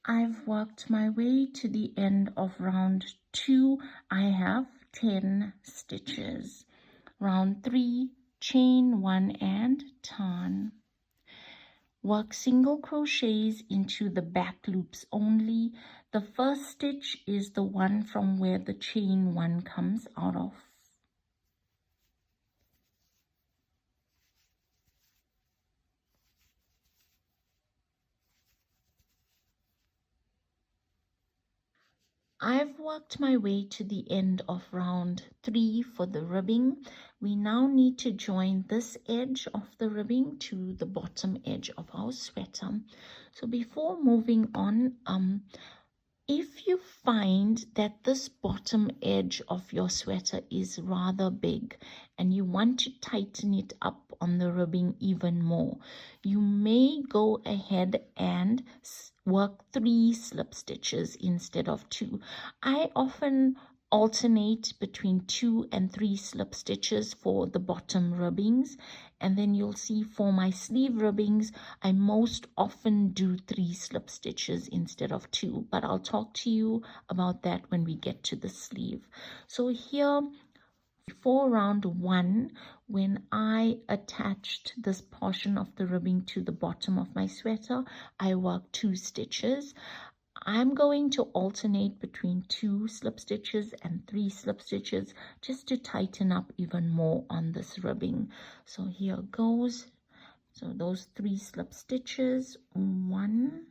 I've worked my way to the end of round 2. I have 10 stitches. Round 3, chain 1 and turn. Work single crochets into the back loops only. The first stitch is the one from where the chain 1 comes out of. I've worked my way to the end of round 3 for the ribbing. We now need to join this edge of the ribbing to the bottom edge of our sweater. So before moving on, if you find that this bottom edge of your sweater is rather big and you want to tighten it up on the ribbing even more, you may go ahead and work 3 slip stitches instead of 2. I often alternate between 2 and 3 slip stitches for the bottom ribbings, and then you'll see for my sleeve ribbings I most often do 3 slip stitches instead of 2, but I'll talk to you about that when we get to the sleeve. So here for round 1, when I attached this portion of the ribbing to the bottom of my sweater, I worked 2 stitches. I'm going to alternate between 2 slip stitches and 3 slip stitches just to tighten up even more on this ribbing. So here goes. So those 3 slip stitches, 1,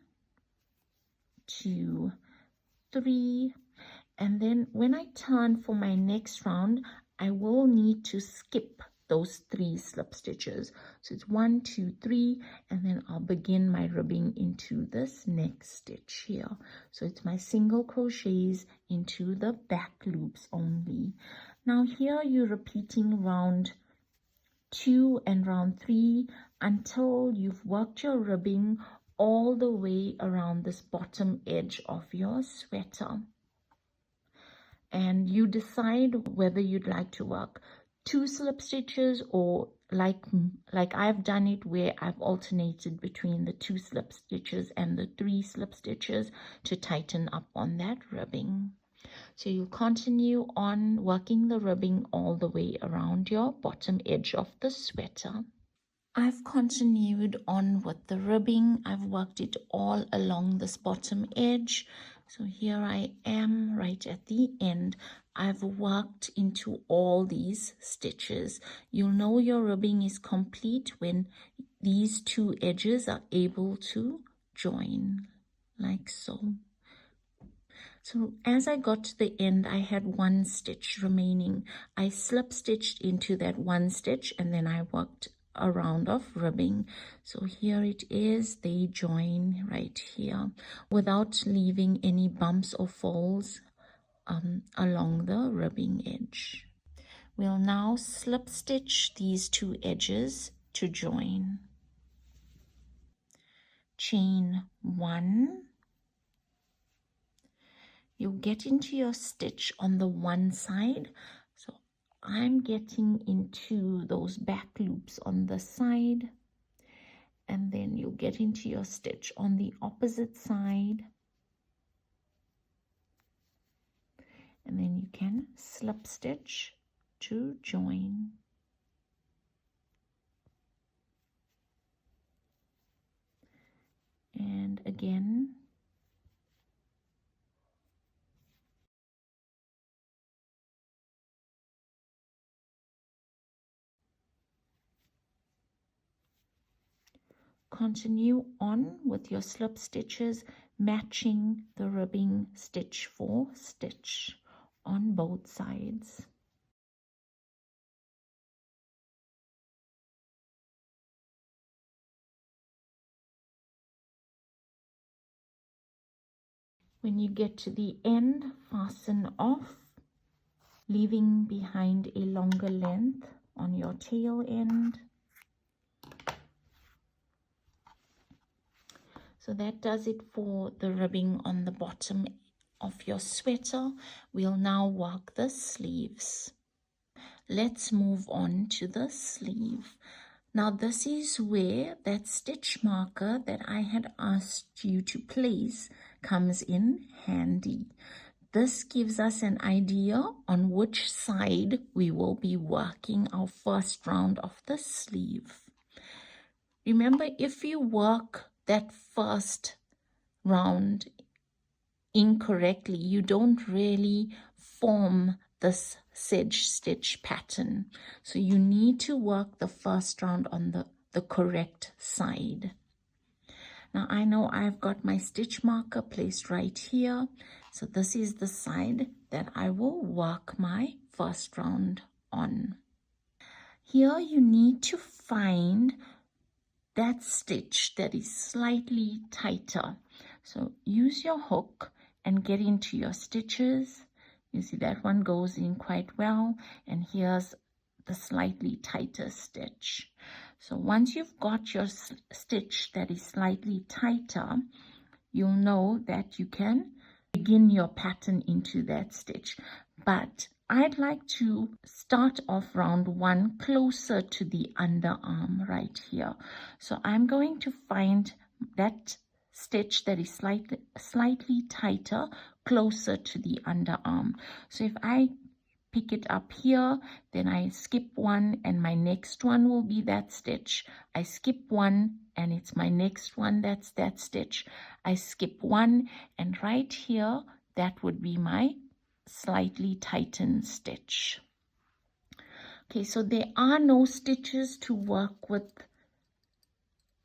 2, 3, and then when I turn for my next round, I will need to skip those 3 slip stitches. So it's 1, 2, 3, and then I'll begin my ribbing into this next stitch here. So it's my single crochets into the back loops only. Now here you're repeating round 2 and round 3 until you've worked your ribbing all the way around this bottom edge of your sweater. And you decide whether you'd like to work 2 slip stitches or like I've done it, where I've alternated between the 2 slip stitches and the 3 slip stitches to tighten up on that ribbing. So you continue on working the ribbing all the way around your bottom edge of the sweater. I've continued on with the ribbing. I've worked it all along this bottom edge. So here I am right at the end. I've worked into all these stitches. You'll know your ribbing is complete when these 2 edges are able to join, like so. So as I got to the end, I had 1 stitch remaining. I slip stitched into that 1 stitch and then I worked a round of ribbing. So here it is, they join right here without leaving any bumps or folds along the ribbing edge. We'll now slip stitch these two edges to join. Chain 1. You'll get into your stitch on the one side. So I'm getting into those back loops on the side, and then you'll get into your stitch on the opposite side, and then you can slip stitch to join. And again, continue on with your slip stitches, matching the ribbing stitch for stitch on both sides. When you get to the end, fasten off, leaving behind a longer length on your tail end. So that does it for the ribbing on the bottom of your sweater. We'll now work the sleeves. Let's move on to the sleeve. Now this is where that stitch marker that I had asked you to place comes in handy. This gives us an idea on which side we will be working our first round of the sleeve. Remember, if you work that first round incorrectly, you don't really form this sedge stitch pattern. So you need to work the first round on the correct side. Now I know I've got my stitch marker placed right here. So this is the side that I will work my first round on. Here you need to find that stitch that is slightly tighter. So use your hook and get into your stitches. You see that one goes in quite well, and here's the slightly tighter stitch. So once you've got your stitch that is slightly tighter, you'll know that you can begin your pattern into that stitch. But I'd like to start off round one closer to the underarm right here. So I'm going to find that stitch that is slightly tighter closer to the underarm. So if I pick it up here, then I skip one, and my next one will be that stitch. I skip one, and it's my next one, that's that stitch. I skip one, and right here, that would be my slightly tightened stitch. Okay, so there are no stitches to work with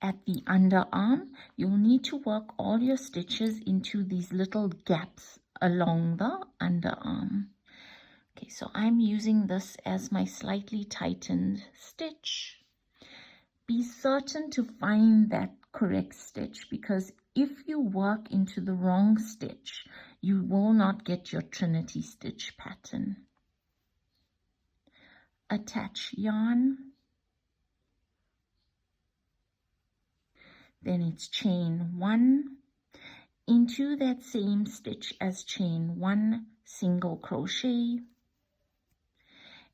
at the underarm. You'll need to work all your stitches into these little gaps along the underarm. Okay, so I'm using this as my slightly tightened stitch. Be certain to find that correct stitch, because if you work into the wrong stitch, you will not get your Trinity stitch pattern. Attach yarn. Then it's chain 1 into that same stitch as chain 1, single crochet.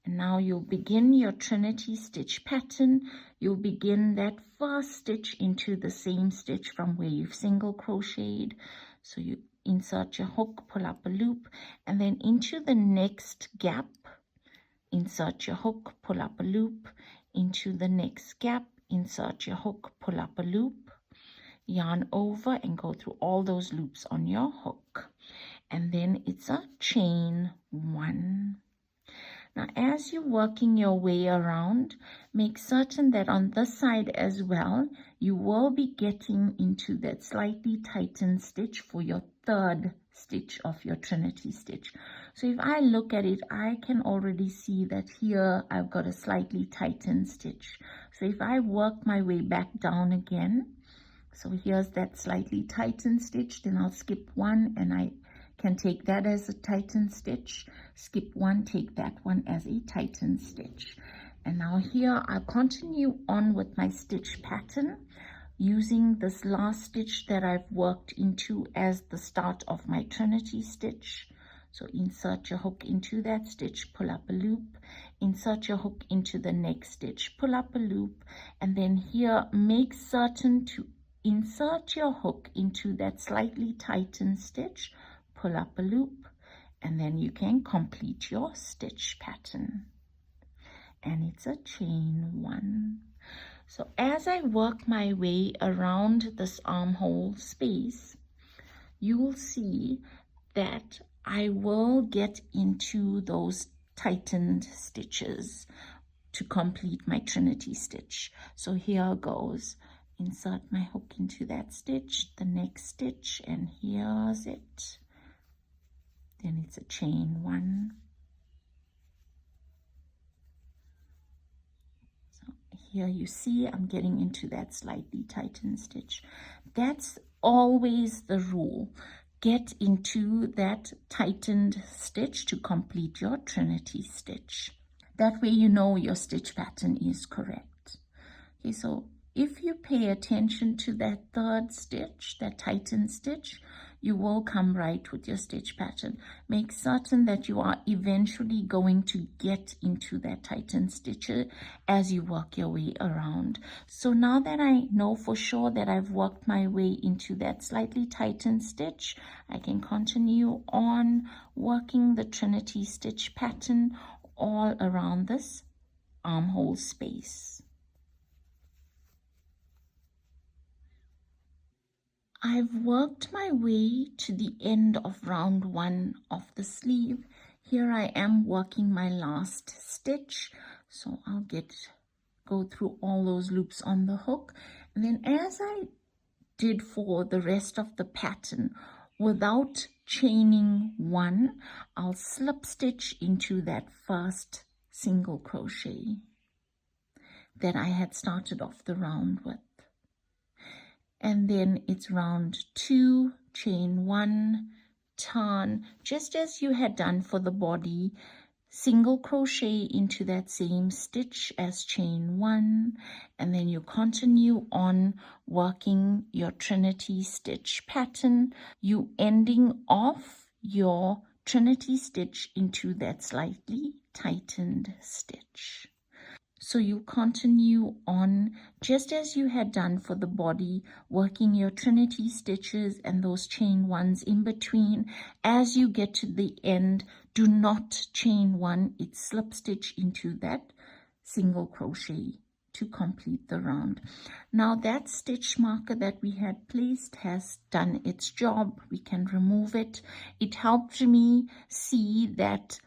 And now you'll begin your Trinity stitch pattern. You'll begin that first stitch into the same stitch from where you've single crocheted. So you insert your hook, pull up a loop, and then into the next gap, insert your hook, pull up a loop, into the next gap, insert your hook, pull up a loop, yarn over and go through all those loops on your hook. And then it's a chain 1. Now, as you're working your way around, make certain that on this side as well, you will be getting into that slightly tightened stitch for your third stitch of your Trinity stitch. So if I look at it, I can already see that here I've got a slightly tightened stitch. So if I work my way back down again, so here's that slightly tightened stitch, then I'll skip one and I can take that as a tightened stitch, skip one, take that one as a tightened stitch. And now here I'll continue on with my stitch pattern using this last stitch that I've worked into as the start of my Trinity stitch. So insert your hook into that stitch, pull up a loop, insert your hook into the next stitch, pull up a loop, and then here make certain to insert your hook into that slightly tightened stitch, pull up a loop, and then you can complete your stitch pattern. And it's a chain one. So as I work my way around this armhole space, you will see that I will get into those tightened stitches to complete my Trinity stitch. So here goes. Insert my hook into that stitch, the next stitch, and here's it. Then it's a chain one. So here you see I'm getting into that slightly tightened stitch. That's always the rule. Get into that tightened stitch to complete your Trinity stitch. That way you know your stitch pattern is correct. Okay, so if you pay attention to that third stitch, that tightened stitch, you will come right with your stitch pattern. Make certain that you are eventually going to get into that tightened stitch as you work your way around. So now that I know for sure that I've worked my way into that slightly tightened stitch, I can continue on working the Trinity stitch pattern all around this armhole space. I've worked my way to the end of round one of the sleeve. Here I am working my last stitch. So I'll go through all those loops on the hook. And then as I did for the rest of the pattern, without chaining one, I'll slip stitch into that first single crochet that I had started off the round with. And then it's round two, chain one, turn, just as you had done for the body, single crochet into that same stitch as chain one, and then you continue on working your Trinity stitch pattern, you ending off your Trinity stitch into that slightly tightened stitch. So you continue on just as you had done for the body, working your Trinity stitches and those chain ones in between. As you get to the end, do not chain one, it's slip stitch into that single crochet to complete the round. Now that stitch marker that we had placed has done its job. We can remove it. It helped me see that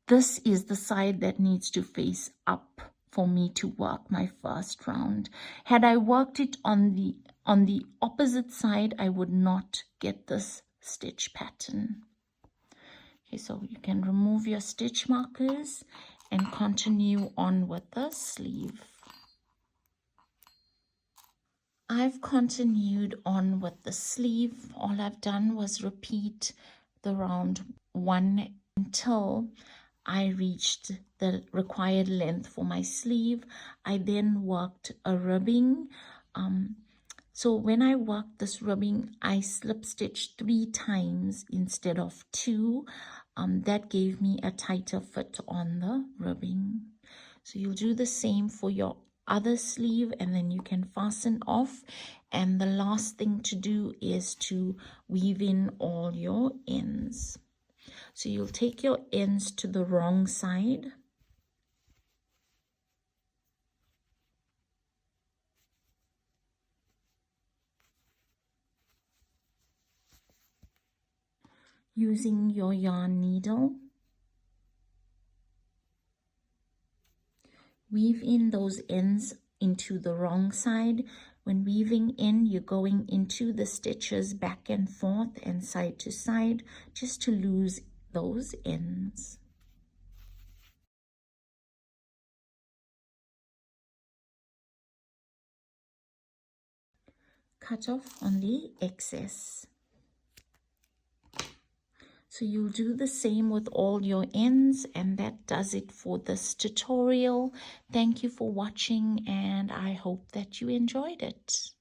this is the side that needs to face up for me to work my first round. Had I worked it on the opposite side, I would not get this stitch pattern. Okay, so you can remove your stitch markers and continue on with the sleeve. I've continued on with the sleeve. All I've done was repeat the round one until I reached the required length for my sleeve. I then worked a ribbing. So when I worked this ribbing, I slip stitched 3 times instead of 2. That gave me a tighter fit on the ribbing. So you'll do the same for your other sleeve, and then you can fasten off. And the last thing to do is to weave in all your ends. So you'll take your ends to the wrong side. Using your yarn needle. Weave in those ends into the wrong side. When weaving in, you're going into the stitches back and forth and side to side just to lose those ends. cut off on the excess. So you'll do the same with all your ends, and that does it for this tutorial. Thank you for watching, and I hope that you enjoyed it.